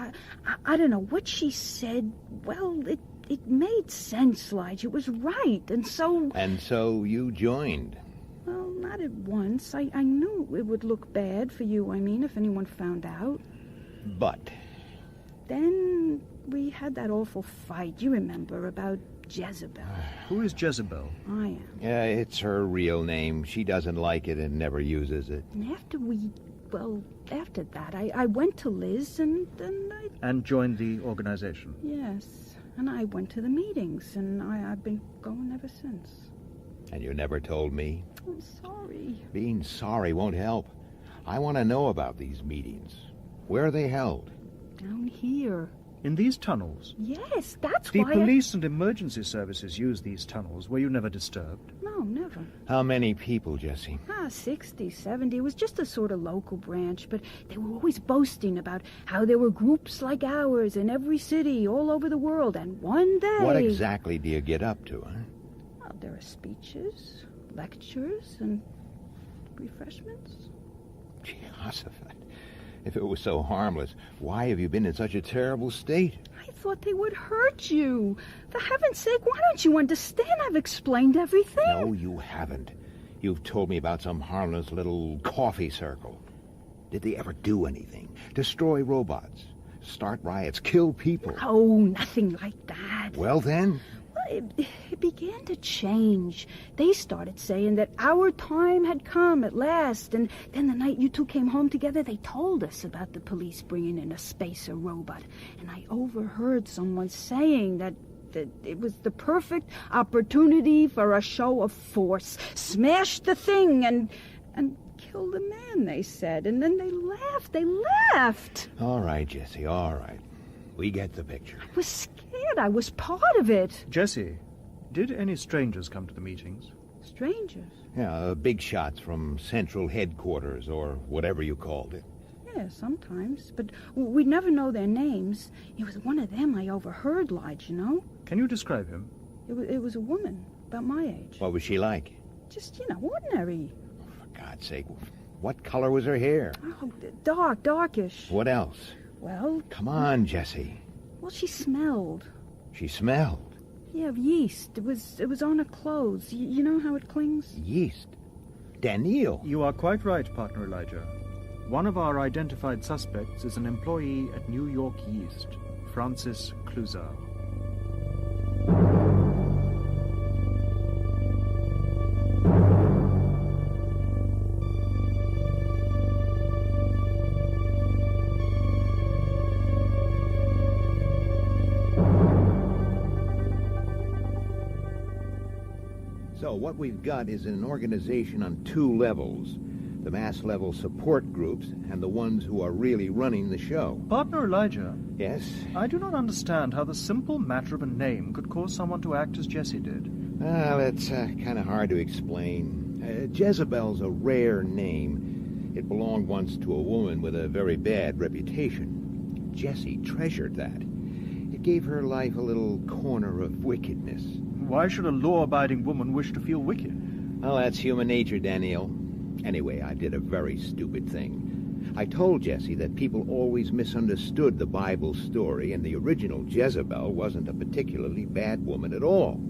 I don't know what she said. Well, it made sense, Lige. It was right, and so... And so you joined? Well, not at once. I knew it would look bad for you, if anyone found out. But? Then we had that awful fight, you remember, about Jezebel. Who is Jezebel? I am. Yeah, it's her real name. She doesn't like it and never uses it. And after that, I went to Liz and then And joined the organization? Yes. And I went to the meetings, and I've been going ever since. And you never told me? I'm sorry. Being sorry won't help. I want to know about these meetings. Where are they held? Down here. In these tunnels? Yes, that's the why police and emergency services use these tunnels. Were you never disturbed? No, never. How many people, Jessie? 60, 70. It was just a sort of local branch, but they were always boasting about how there were groups like ours in every city all over the world, and one day... What exactly do you get up to, huh? Well, there are speeches, lectures, and refreshments. Jehoshaphat, if it was so harmless, why have you been in such a terrible state? I thought they would hurt you. For heaven's sake, why don't you understand? I've explained everything. No, you haven't. You've told me about some harmless little coffee circle. Did they ever do anything? Destroy robots? Start riots? Kill people? Oh, nothing like that. Well, then? Well, it began to change. They started saying that our time had come at last, and then the night you two came home together, they told us about the police bringing in a spacer robot, and I overheard someone saying that it was the perfect opportunity for a show of force. Smash the thing and kill the man, they said, and then they laughed. All right, Jessie, all right. We get the picture. I was scared. I was part of it. Jessie, did any strangers come to the meetings? Strangers? Yeah, big shots from Central Headquarters, or whatever you called it. Yeah, sometimes. But we'd never know their names. It was one of them I overheard, Lige, you know? Can you describe him? It was a woman, about my age. What was she like? Just, ordinary. For God's sake, what color was her hair? Oh, darkish. What else? Well... Come on, Jessie. Well, she smelled. She smelled? Yeah, of yeast. It was on her clothes. You know how it clings? Yeast? Daneel? You are quite right, partner Elijah. One of our identified suspects is an employee at New York Yeast, Francis Cluzar. So what we've got is an organization on two levels. The mass-level support groups and the ones who are really running the show. Partner Elijah. Yes? I do not understand how the simple matter of a name could cause someone to act as Jessie did. Well, it's kind of hard to explain. Jezebel's a rare name. It belonged once to a woman with a very bad reputation. Jessie treasured that. It gave her life a little corner of wickedness. Why should a law-abiding woman wish to feel wicked? Well, that's human nature, Daneel. Anyway, I did a very stupid thing. I told Jessie that people always misunderstood the Bible story, and the original Jezebel wasn't a particularly bad woman at all.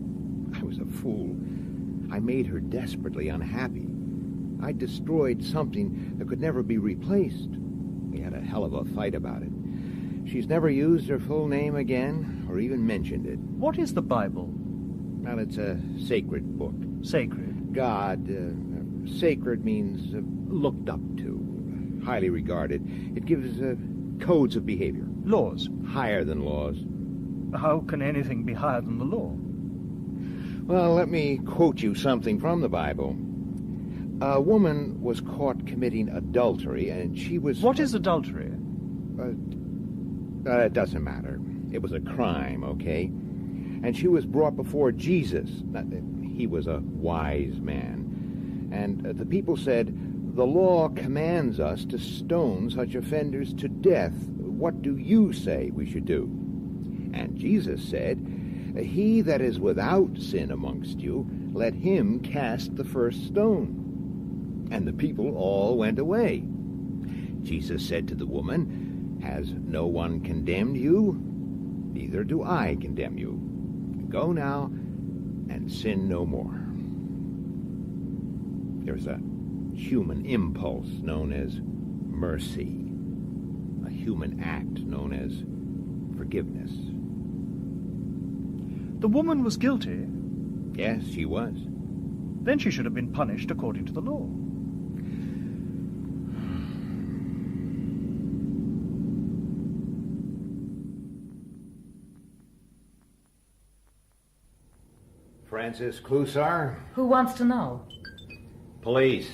I was a fool. I made her desperately unhappy. I destroyed something that could never be replaced. We had a hell of a fight about it. She's never used her full name again, or even mentioned it. What is the Bible? Well, it's a sacred book. Sacred? God, sacred means looked up to. highly regarded. It gives codes of behavior. Laws? Higher than laws. How can anything be higher than the law? Well, let me quote you something from the Bible. A woman was caught committing adultery, and she was... What is adultery? It doesn't matter. It was a crime, okay? And she was brought before Jesus. He was a wise man. And the people said, "The law commands us to stone such offenders to death. What do you say we should do?" And Jesus said, "He that is without sin amongst you, let him cast the first stone." And the people all went away. Jesus said to the woman, "Has no one condemned you? Neither do I condemn you. Go now and sin no more." There's a human impulse known as mercy, a human act known as forgiveness. The woman was guilty? Yes, she was. Then she should have been punished according to the law. Francis Clusar? Who wants to know? Police.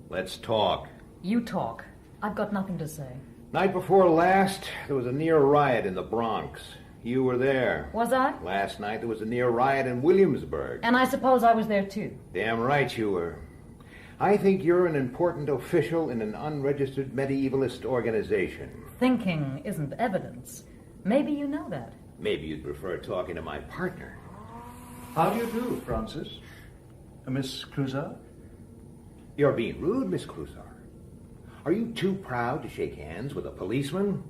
Let's talk. You talk. I've got nothing to say. Night before last, there was a near riot in the Bronx. You were there. Was I? Last night, there was a near riot in Williamsburg. And I suppose I was there too. Damn right you were. I think you're an important official in an unregistered medievalist organization. Thinking isn't evidence. Maybe you know that. Maybe you'd prefer talking to my partner. How do you do, Francis? Miss Clusar? You're being rude, Miss Clusar. Are you too proud to shake hands with a policeman?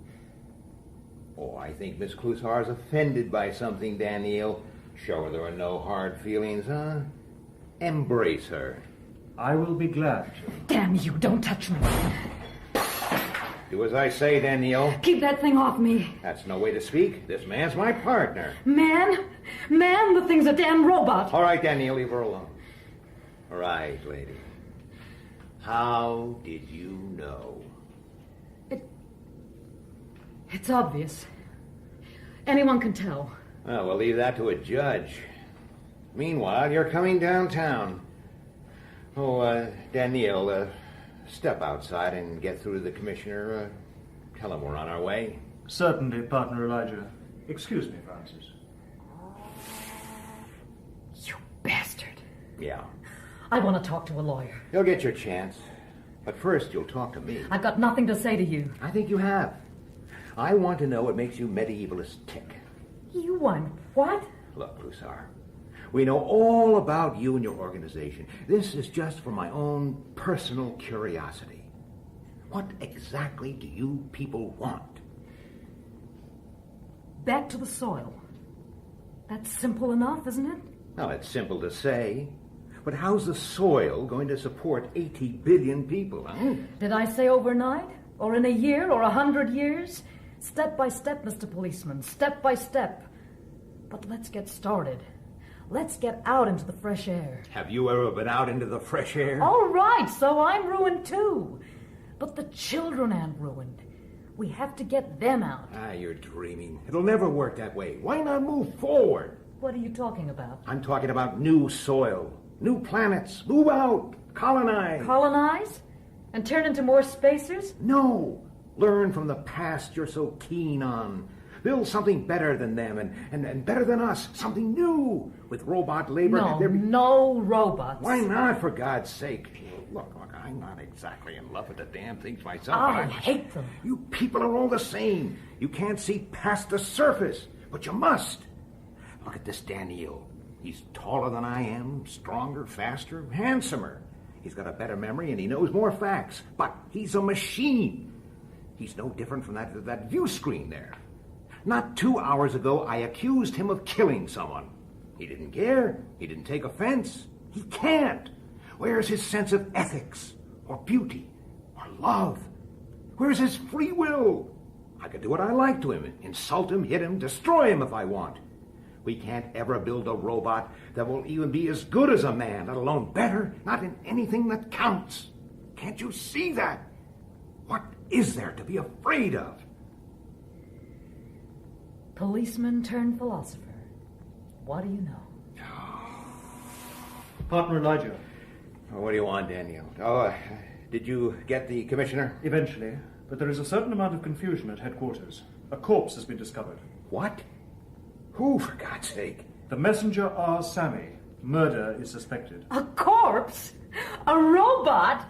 Oh, I think Miss Clusar's offended by something, Daneel. Show her there are no hard feelings, huh? Embrace her. I will be glad to. Damn you, don't touch me. Do as I say, Daneel. Keep that thing off me. That's no way to speak. This man's my partner. Man, the thing's a damn robot. All right, Daneel, leave her alone. All right, lady. How did you know? It's obvious. Anyone can tell. Well, we'll leave that to a judge. Meanwhile, you're coming downtown. Oh, Daneel, step outside and get through to the commissioner. Tell him we're on our way. Certainly, partner Elijah. Excuse me, Francis. You bastard. Yeah. I want to talk to a lawyer. You'll get your chance. But first, you'll talk to me. I've got nothing to say to you. I think you have. I want to know what makes you medievalists tick. You want what? Look, Clusar, we know all about you and your organization. This is just for my own personal curiosity. What exactly do you people want? Back to the soil. That's simple enough, isn't it? Now, it's simple to say, but how's the soil going to support 80 billion people, huh? Did I say overnight? Or in a year? Or 100 years? Step by step, Mr. Policeman. Step by step. But let's get started. Let's get out into the fresh air. Have you ever been out into the fresh air? All right, so I'm ruined too. But the children aren't ruined. We have to get them out. Ah, you're dreaming. It'll never work that way. Why not move forward? What are you talking about? I'm talking about new soil, new planets. Move out. Colonize. Colonize? And turn into more spacers? No. Learn from the past you're so keen on. Build something better than them and better than us. Something new with robot labor. No robots. Why not, for God's sake? Look, I'm not exactly in love with the damn things myself. I hate them. You people are all the same. You can't see past the surface, but you must. Look at this Daneel. He's taller than I am, stronger, faster, handsomer. He's got a better memory and he knows more facts. But he's a machine. He's no different from that view screen there. Not 2 hours ago, I accused him of killing someone. He didn't care. He didn't take offense. He can't. Where's his sense of ethics, or beauty, or love? Where's his free will? I could do what I like to him, insult him, hit him, destroy him if I want. We can't ever build a robot that will even be as good as a man, let alone better, not in anything that counts. Can't you see that? What is there to be afraid of? Policeman turned philosopher. What do you know? Partner Elijah. Oh, what do you want, Daniel? Oh, did you get the commissioner? Eventually, but there is a certain amount of confusion at headquarters. A corpse has been discovered. What? Who, for God's sake? The messenger R. Sammy. Murder is suspected. A corpse? A robot?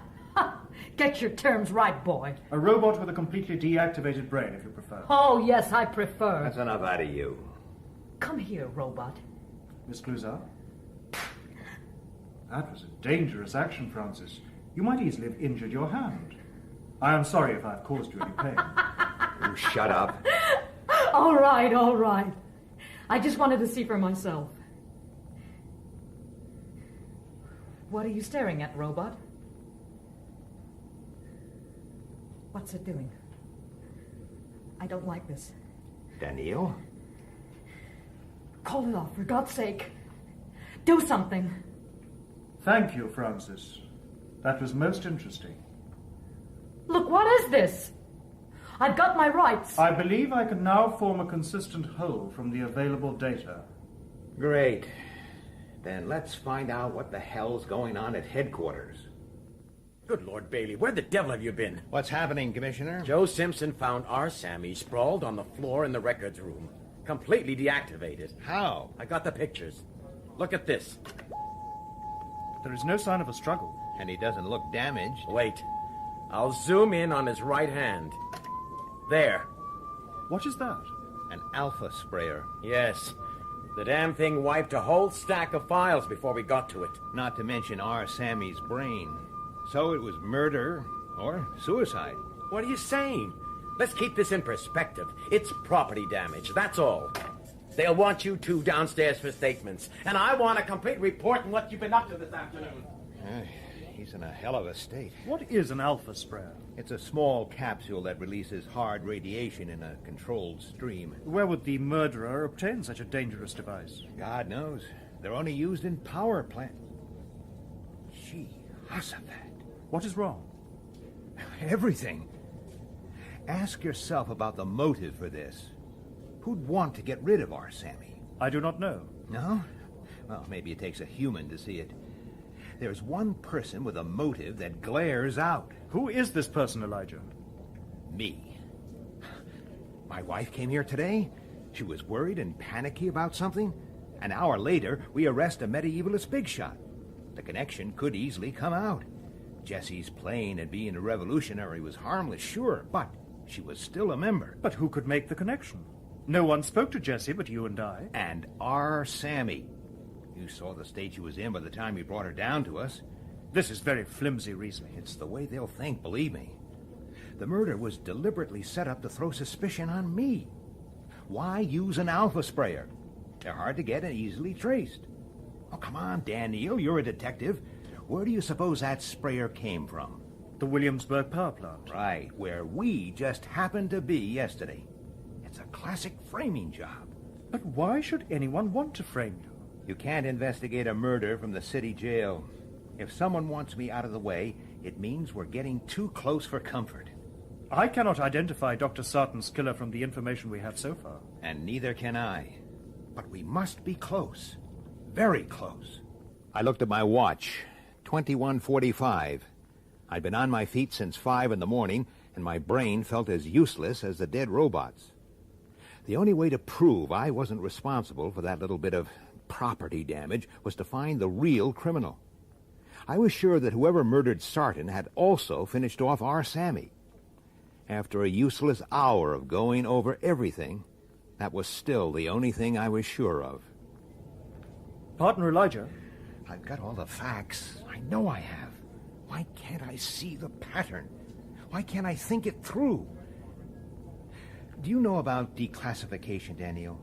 Get your terms right, boy. A robot with a completely deactivated brain, if you prefer. Oh, yes, I prefer. That's enough out of you. Come here, robot. Miss Cluzar? That was a dangerous action, Francis. You might easily have injured your hand. I am sorry if I've caused you any pain. You shut up. All right, all right. I just wanted to see for myself. What are you staring at, robot? What's it doing? I don't like this. Daneel? Call it off, for God's sake. Do something. Thank you, Francis. That was most interesting. Look, what is this? I've got my rights. I believe I can now form a consistent whole from the available data. Great. Then let's find out what the hell's going on at headquarters. Good Lord, Bailey, where the devil have you been? What's happening, Commissioner? Joe Simpson found our Sammy sprawled on the floor in the records room. Completely deactivated. How? I got the pictures. Look at this. There is no sign of a struggle. And he doesn't look damaged. Wait. I'll zoom in on his right hand. There. What is that? An alpha sprayer. Yes. The damn thing wiped a whole stack of files before we got to it. Not to mention our Sammy's brain. So it was murder or suicide. What are you saying? Let's keep this in perspective. It's property damage, that's all. They'll want you two downstairs for statements. And I want a complete report on what you've been up to this afternoon. He's in a hell of a state. What is an alpha sprayer? It's a small capsule that releases hard radiation in a controlled stream. Where would the murderer obtain such a dangerous device? God knows. They're only used in power plants. Gee, Jehoshaphat. What is wrong? Everything. Ask yourself about the motive for this. Who'd want to get rid of our Sammy? I do not know. No? Well, maybe it takes a human to see it. There's one person with a motive that glares out. Who is this person, Elijah? Me. My wife came here today. She was worried and panicky about something. An hour later, we arrest a medievalist big shot. The connection could easily come out. Jessie's playing at being a revolutionary was harmless, sure, but she was still a member. But who could make the connection? No one spoke to Jessie but you and I. And our Sammy. You saw the state she was in by the time you brought her down to us. This is very flimsy reasoning. It's the way they'll think, believe me. The murder was deliberately set up to throw suspicion on me. Why use an alpha sprayer? They're hard to get and easily traced. Oh, come on, Daneel, you're a detective. Where do you suppose that sprayer came from? The Williamsburg power plant. Right, where we just happened to be yesterday. It's a classic framing job. But why should anyone want to frame you? You can't investigate a murder from the city jail. If someone wants me out of the way, it means we're getting too close for comfort. I cannot identify Dr. Sarton's killer from the information we have so far. And neither can I. But we must be close. Very close. I looked at my watch. 21:45. I'd been on my feet since 5 in the morning, and my brain felt as useless as the dead robots. The only way to prove I wasn't responsible for that little bit of property damage was to find the real criminal. I was sure that whoever murdered Sarton had also finished off our Sammy. After a useless hour of going over everything, that was still the only thing I was sure of. Partner Elijah? I've got all the facts. I know I have. Why can't I see the pattern? Why can't I think it through? Do you know about declassification, Daneel?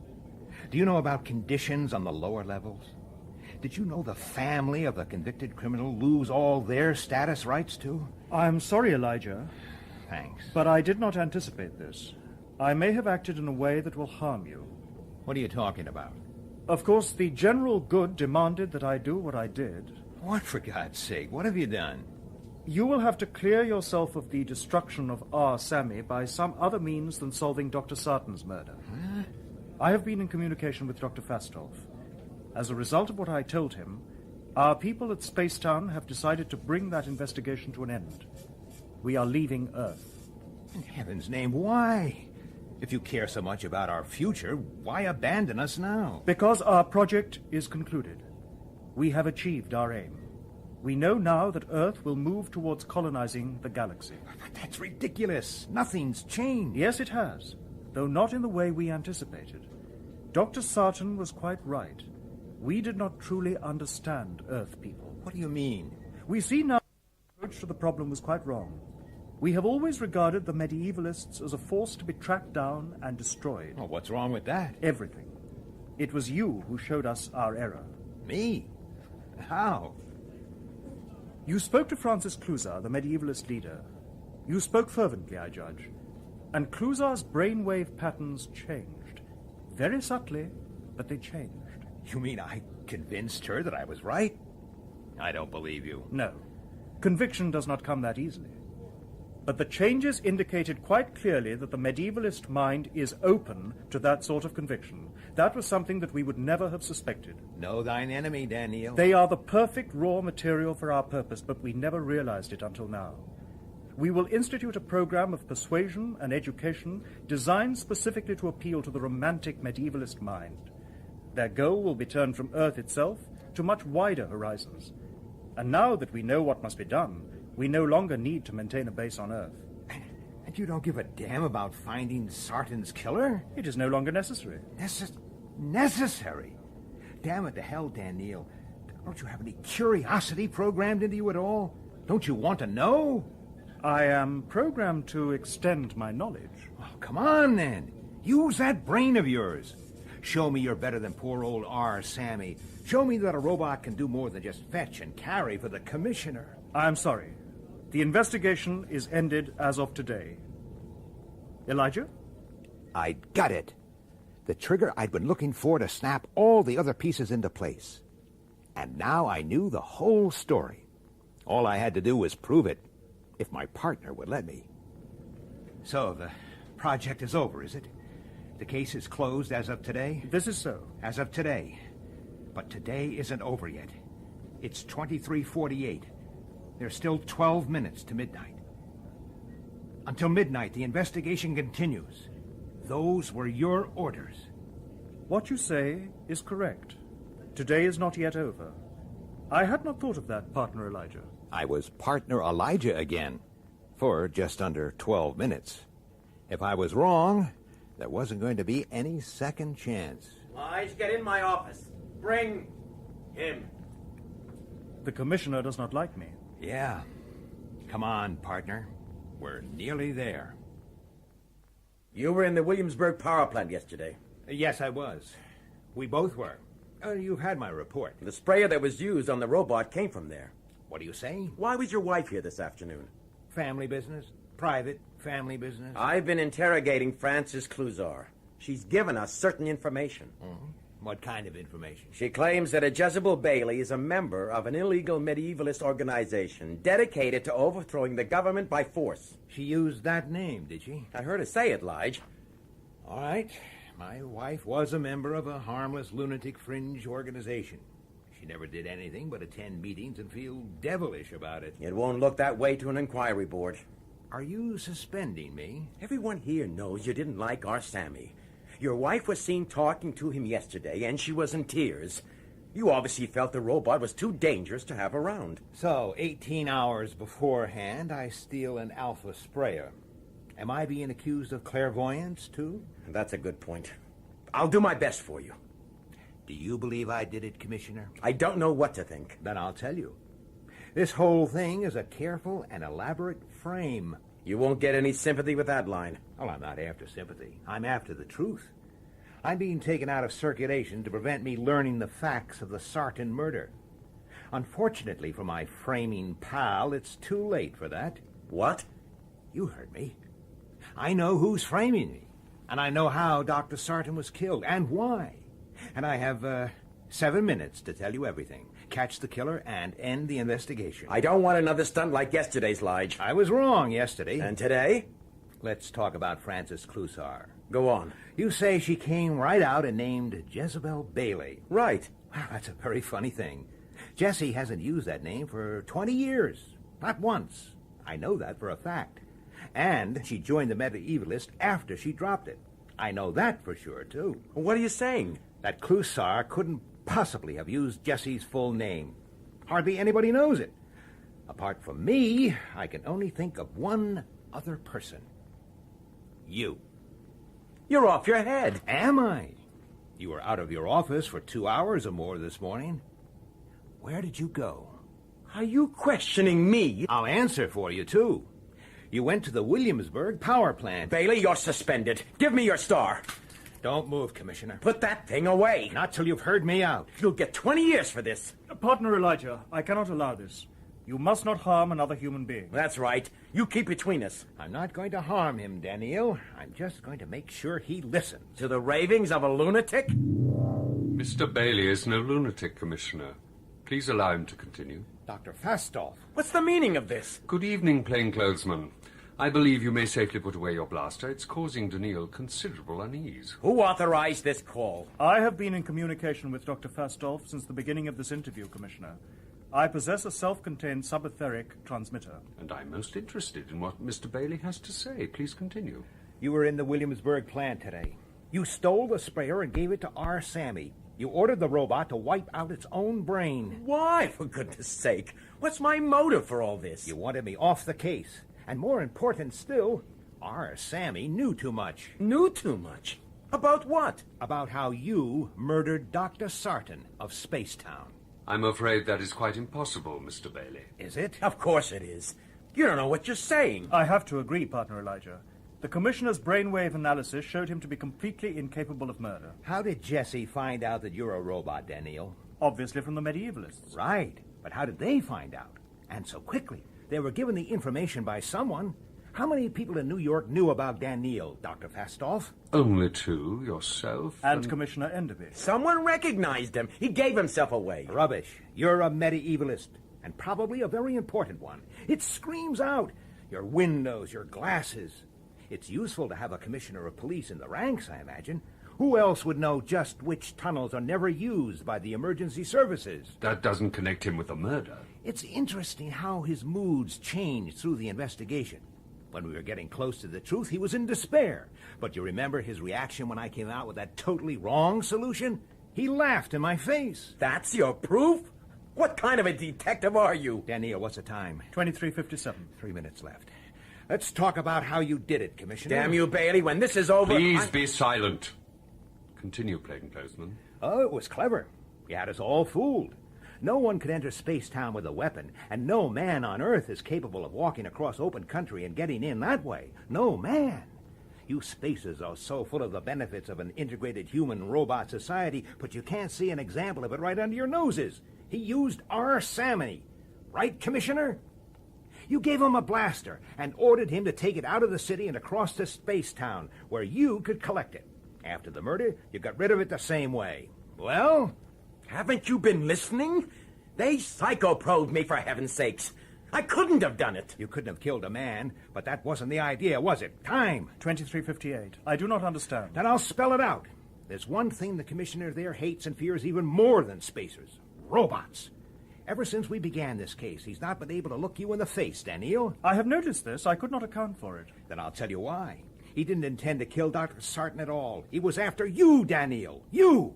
Do you know about conditions on the lower levels? Did you know the family of a convicted criminal lose all their status rights too? I'm sorry, Elijah. Thanks. But I did not anticipate this. I may have acted in a way that will harm you. What are you talking about? Of course, the general good demanded that I do what I did. What, for God's sake? What have you done? You will have to clear yourself of the destruction of our Sammy by some other means than solving Dr. Sarton's murder. Huh? I have been in communication with Dr. Fastolf. As a result of what I told him, our people at Spacetown have decided to bring that investigation to an end. We are leaving Earth. In heaven's name, why? If you care so much about our future, why abandon us now? Because our project is concluded. We have achieved our aim. We know now that Earth will move towards colonizing the galaxy. But that's ridiculous. Nothing's changed. Yes, it has, though not in the way we anticipated. Dr. Sarton was quite right. We did not truly understand Earth people. What do you mean? We see now the approach to the problem was quite wrong. We have always regarded the medievalists as a force to be tracked down and destroyed. Oh, what's wrong with that? Everything. It was you who showed us our error. Me? How? You spoke to Francis Cluzar, the medievalist leader. You spoke fervently, I judge. And Cluzar's brainwave patterns changed. Very subtly, but they changed. You mean I convinced her that I was right? I don't believe you. No. Conviction does not come that easily. But the changes indicated quite clearly that the medievalist mind is open to that sort of conviction. That was something that we would never have suspected. Know thine enemy, Daneel. They are the perfect raw material for our purpose, but we never realized it until now. We will institute a program of persuasion and education designed specifically to appeal to the romantic medievalist mind. Their goal will be turned from Earth itself to much wider horizons. And now that we know what must be done, we no longer need to maintain a base on Earth. And you don't give a damn about finding Sarton's killer? It is no longer necessary. Necessary? Damn it to hell, Daneel. Don't you have any curiosity programmed into you at all? Don't you want to know? I am programmed to extend my knowledge. Oh, come on, then. Use that brain of yours. Show me you're better than poor old R. Sammy. Show me that a robot can do more than just fetch and carry for the commissioner. I'm sorry. The investigation is ended as of today. Elijah? I got it. The trigger I'd been looking for to snap all the other pieces into place. And now I knew the whole story. All I had to do was prove it, if my partner would let me. So the project is over, is it? The case is closed as of today? This is so. As of today. But today isn't over yet. It's 23:48. There's still 12 minutes to midnight. Until midnight, the investigation continues. Those were your orders. What you say is correct. Today is not yet over. I had not thought of that, Partner Elijah. I was Partner Elijah again, for just under 12 minutes. If I was wrong, there wasn't going to be any second chance. Lige, get in my office. Bring him. The commissioner does not like me. Yeah. Come on, partner. We're nearly there. You were in the Williamsburg power plant yesterday. Yes, I was. We both were. You've had my report. The sprayer that was used on the robot came from there. What are you saying? Why was your wife here this afternoon? Family business. Private family business. I've been interrogating Francis Cluzar. She's given us certain information. Mm-hmm. What kind of information? She claims that a Jezebel Bailey is a member of an illegal medievalist organization dedicated to overthrowing the government by force. She used that name, did she? I heard her say it, Lige. All right. My wife was a member of a harmless lunatic fringe organization. She never did anything but attend meetings and feel devilish about it. It won't look that way to an inquiry board. Are you suspending me? Everyone here knows you didn't like our Sammy. Your wife was seen talking to him yesterday, and she was in tears. You obviously felt the robot was too dangerous to have around. So, 18 hours beforehand, I steal an alpha sprayer. Am I being accused of clairvoyance, too? That's a good point. I'll do my best for you. Do you believe I did it, Commissioner? I don't know what to think. Then I'll tell you. This whole thing is a careful and elaborate frame. You won't get any sympathy with that line. Well, I'm not after sympathy. I'm after the truth. I'm being taken out of circulation to prevent me learning the facts of the Sarton murder. Unfortunately for my framing pal, it's too late for that. What? You heard me. I know who's framing me, and I know how Dr. Sarton was killed, and why. And I have 7 minutes to tell you everything. Catch the killer and end the investigation. I don't want another stunt like yesterday's, Lige. I was wrong yesterday. And today? Let's talk about Frances Clusar. Go on. You say she came right out and named Jezebel Bailey. Right. Well, that's a very funny thing. Jessie hasn't used that name for 20 years. Not once. I know that for a fact. And she joined the medievalist after she dropped it. I know that for sure, too. What are you saying? That Clusar couldn't possibly have used Jessie's full name. Hardly anybody knows it. Apart from me, I can only think of one other person. You. You're off your head. Am I? You were out of your office for 2 hours or more this morning. Where did you go? Are you questioning me? I'll answer for you, too. You went to the Williamsburg power plant. Bailey, you're suspended. Give me your star. Don't move, Commissioner. Put that thing away. Not till you've heard me out. You'll get 20 years for this. Partner Elijah, I cannot allow this. You must not harm another human being. That's right. You keep between us. I'm not going to harm him, Daneel. I'm just going to make sure he listens. To the ravings of a lunatic? Mr. Bailey is no lunatic, Commissioner. Please allow him to continue. Dr. Fastolf. What's the meaning of this? Good evening, plainclothesman. I believe you may safely put away your blaster. It's causing Daneel considerable unease. Who authorized this call? I have been in communication with Dr. Fastolf since the beginning of this interview, Commissioner. I possess a self-contained subetheric transmitter. And I'm most interested in what Mr. Bailey has to say. Please continue. You were in the Williamsburg plant today. You stole the sprayer and gave it to R. Sammy. You ordered the robot to wipe out its own brain. Why, for goodness sake? What's my motive for all this? You wanted me off the case. And more important still, R. Sammy knew too much. Knew too much? About what? About how you murdered Dr. Sarton of Spacetown. I'm afraid that is quite impossible, Mr. Bailey. Is it? Of course it is. You don't know what you're saying. I have to agree, Partner Elijah. The Commissioner's brainwave analysis showed him to be completely incapable of murder. How did Jessie find out that you're a robot, Daneel? Obviously from the medievalists. Right. But how did they find out? And so quickly. They were given the information by someone. How many people in New York knew about Daneel, Dr. Fastolf? Only 2, yourself. And Commissioner Enderby. Someone recognized him. He gave himself away. Rubbish. You're a medievalist, and probably a very important one. It screams out. Your windows, your glasses. It's useful to have a commissioner of police in the ranks, I imagine. Who else would know just which tunnels are never used by the emergency services? That doesn't connect him with the murder. It's interesting how his moods changed through the investigation. When we were getting close to the truth, he was in despair. But you remember his reaction when I came out with that totally wrong solution? He laughed in my face. That's your proof? What kind of a detective are you? Daneel, what's the time? 23:57. 3 minutes left. Let's talk about how you did it, Commissioner. Damn you, Bailey, when this is over... Please be silent. Continue, plainclothesman. Oh, it was clever. You had us all fooled. No one could enter Spacetown with a weapon, and no man on Earth is capable of walking across open country and getting in that way. No man. You spacers are so full of the benefits of an integrated human-robot society, but you can't see an example of it right under your noses. He used R. Sammy. Right, Commissioner? You gave him a blaster and ordered him to take it out of the city and across to Spacetown, where you could collect it. After the murder, you got rid of it the same way. Well? Haven't you been listening? They psychoprobed me, for heaven's sakes. I couldn't have done it. You couldn't have killed a man, but that wasn't the idea, was it? Time. 23:58. I do not understand. Then I'll spell it out. There's one thing the commissioner there hates and fears even more than spacers. Robots. Ever since we began this case, he's not been able to look you in the face, Daneel. I have noticed this. I could not account for it. Then I'll tell you why. He didn't intend to kill Dr. Sarton at all. He was after you, Daneel. You!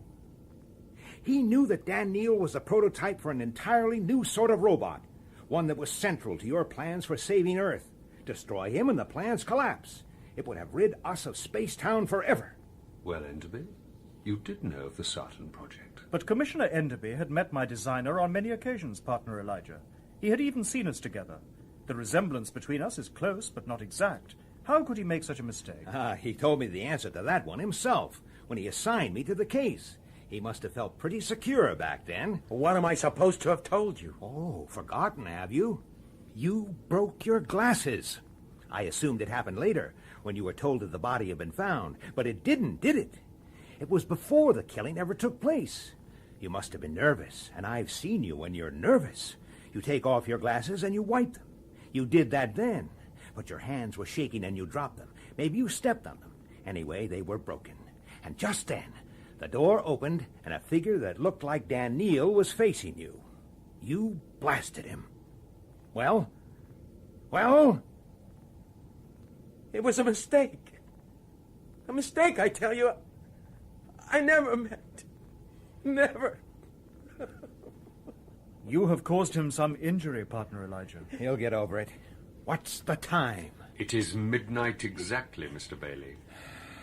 He knew that Daneel was the prototype for an entirely new sort of robot, one that was central to your plans for saving Earth. Destroy him and the plans collapse. It would have rid us of Spacetown forever. Well, Enderby, you did know of the Sarton project. But Commissioner Enderby had met my designer on many occasions, Partner Elijah. He had even seen us together. The resemblance between us is close, but not exact. How could he make such a mistake? He told me the answer to that one himself, when he assigned me to the case. He must have felt pretty secure back then. What am I supposed to have told you? Oh, forgotten, have you? You broke your glasses. I assumed it happened later, when you were told that the body had been found. But it didn't, did it? It was before the killing ever took place. You must have been nervous, and I've seen you when you're nervous. You take off your glasses and you wipe them. You did that then, but your hands were shaking and you dropped them. Maybe you stepped on them. Anyway, they were broken. And just then, the door opened and a figure that looked like Daneel was facing you. You blasted him. Well? It was a mistake. A mistake, I tell you. I never meant. Never. You have caused him some injury, partner Elijah. He'll get over it. What's the time? It is midnight exactly, Mr. Bailey.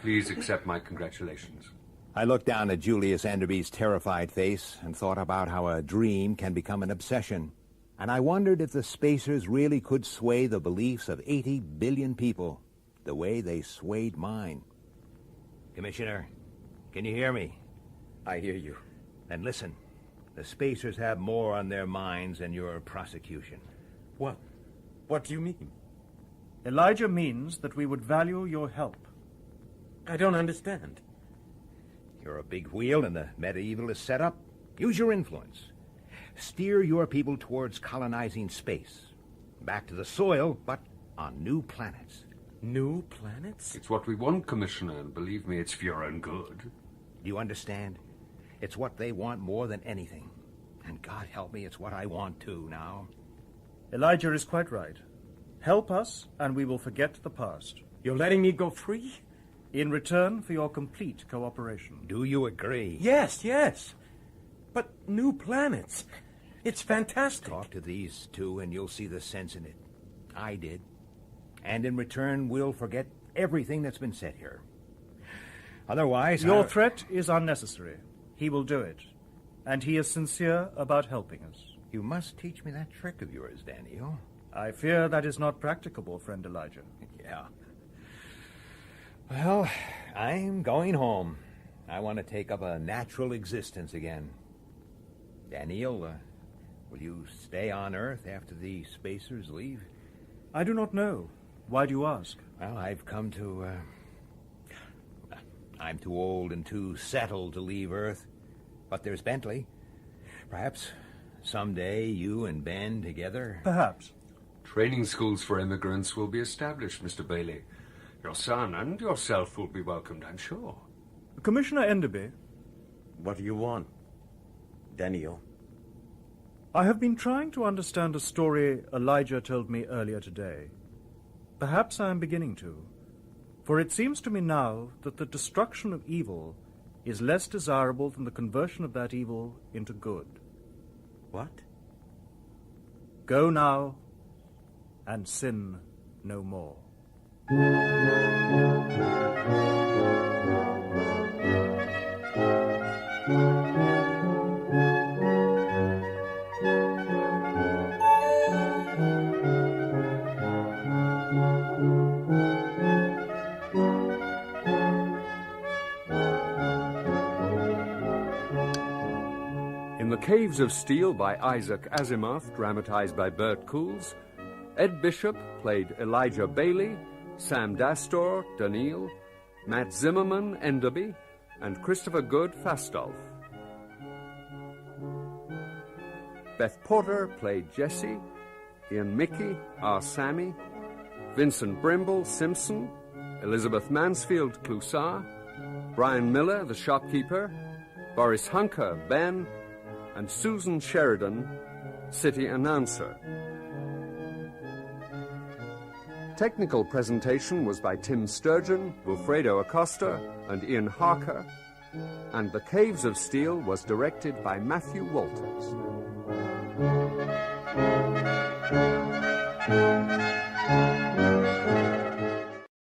Please accept my congratulations. I looked down at Julius Enderby's terrified face and thought about how a dream can become an obsession. And I wondered if the spacers really could sway the beliefs of 80 billion people the way they swayed mine. Commissioner, can you hear me? I hear you. Then listen. The spacers have more on their minds than your prosecution. What? What do you mean? Elijah means that we would value your help. I don't understand. You're a big wheel and the medievalist setup. Use your influence. Steer your people towards colonizing space. Back to the soil, but on new planets. New planets? It's what we want, Commissioner, and believe me, it's for your own good. Do you understand? It's what they want more than anything. And God help me, it's what I want too now. Elijah is quite right. Help us, and we will forget the past. You're letting me go free? In return for your complete cooperation. Do you agree? Yes. But new planets. It's fantastic. Talk to these two and you'll see the sense in it. I did. And in return, we'll forget everything that's been said here. Otherwise, your threat is unnecessary. He will do it. And he is sincere about helping us. You must teach me that trick of yours, Daneel. I fear that is not practicable, friend Elijah. Yeah. Well, I'm going home. I want to take up a natural existence again. Daneel, will you stay on Earth after the spacers leave? I do not know. Why do you ask? Well, I've come to, I'm too old and too settled to leave Earth. But there's Bentley. Perhaps someday you and Ben together... Perhaps. Training schools for immigrants will be established, Mr. Bailey. Your son and yourself will be welcomed, I'm sure. Commissioner Enderby. What do you want, Daneel? I have been trying to understand a story Elijah told me earlier today. Perhaps I am beginning to. For it seems to me now that the destruction of evil is less desirable than the conversion of that evil into good. What? Go now and sin no more. In The Caves of Steel by Isaac Asimov, dramatized by Bert Coules, Ed Bishop played Elijah Bailey, Sam Dastor, Daneel, Matt Zimmerman, Enderby, and Christopher Good, Fastolf. Beth Porter played Jessie, Ian Mickey, R. Sammy, Vincent Brimble, Simpson, Elizabeth Mansfield, Cloussard, Brian Miller, the shopkeeper, Boris Hunker, Ben, and Susan Sheridan, city announcer. Technical presentation was by Tim Sturgeon, Wilfredo Acosta, and Ian Harker, and The Caves of Steel was directed by Matthew Walters.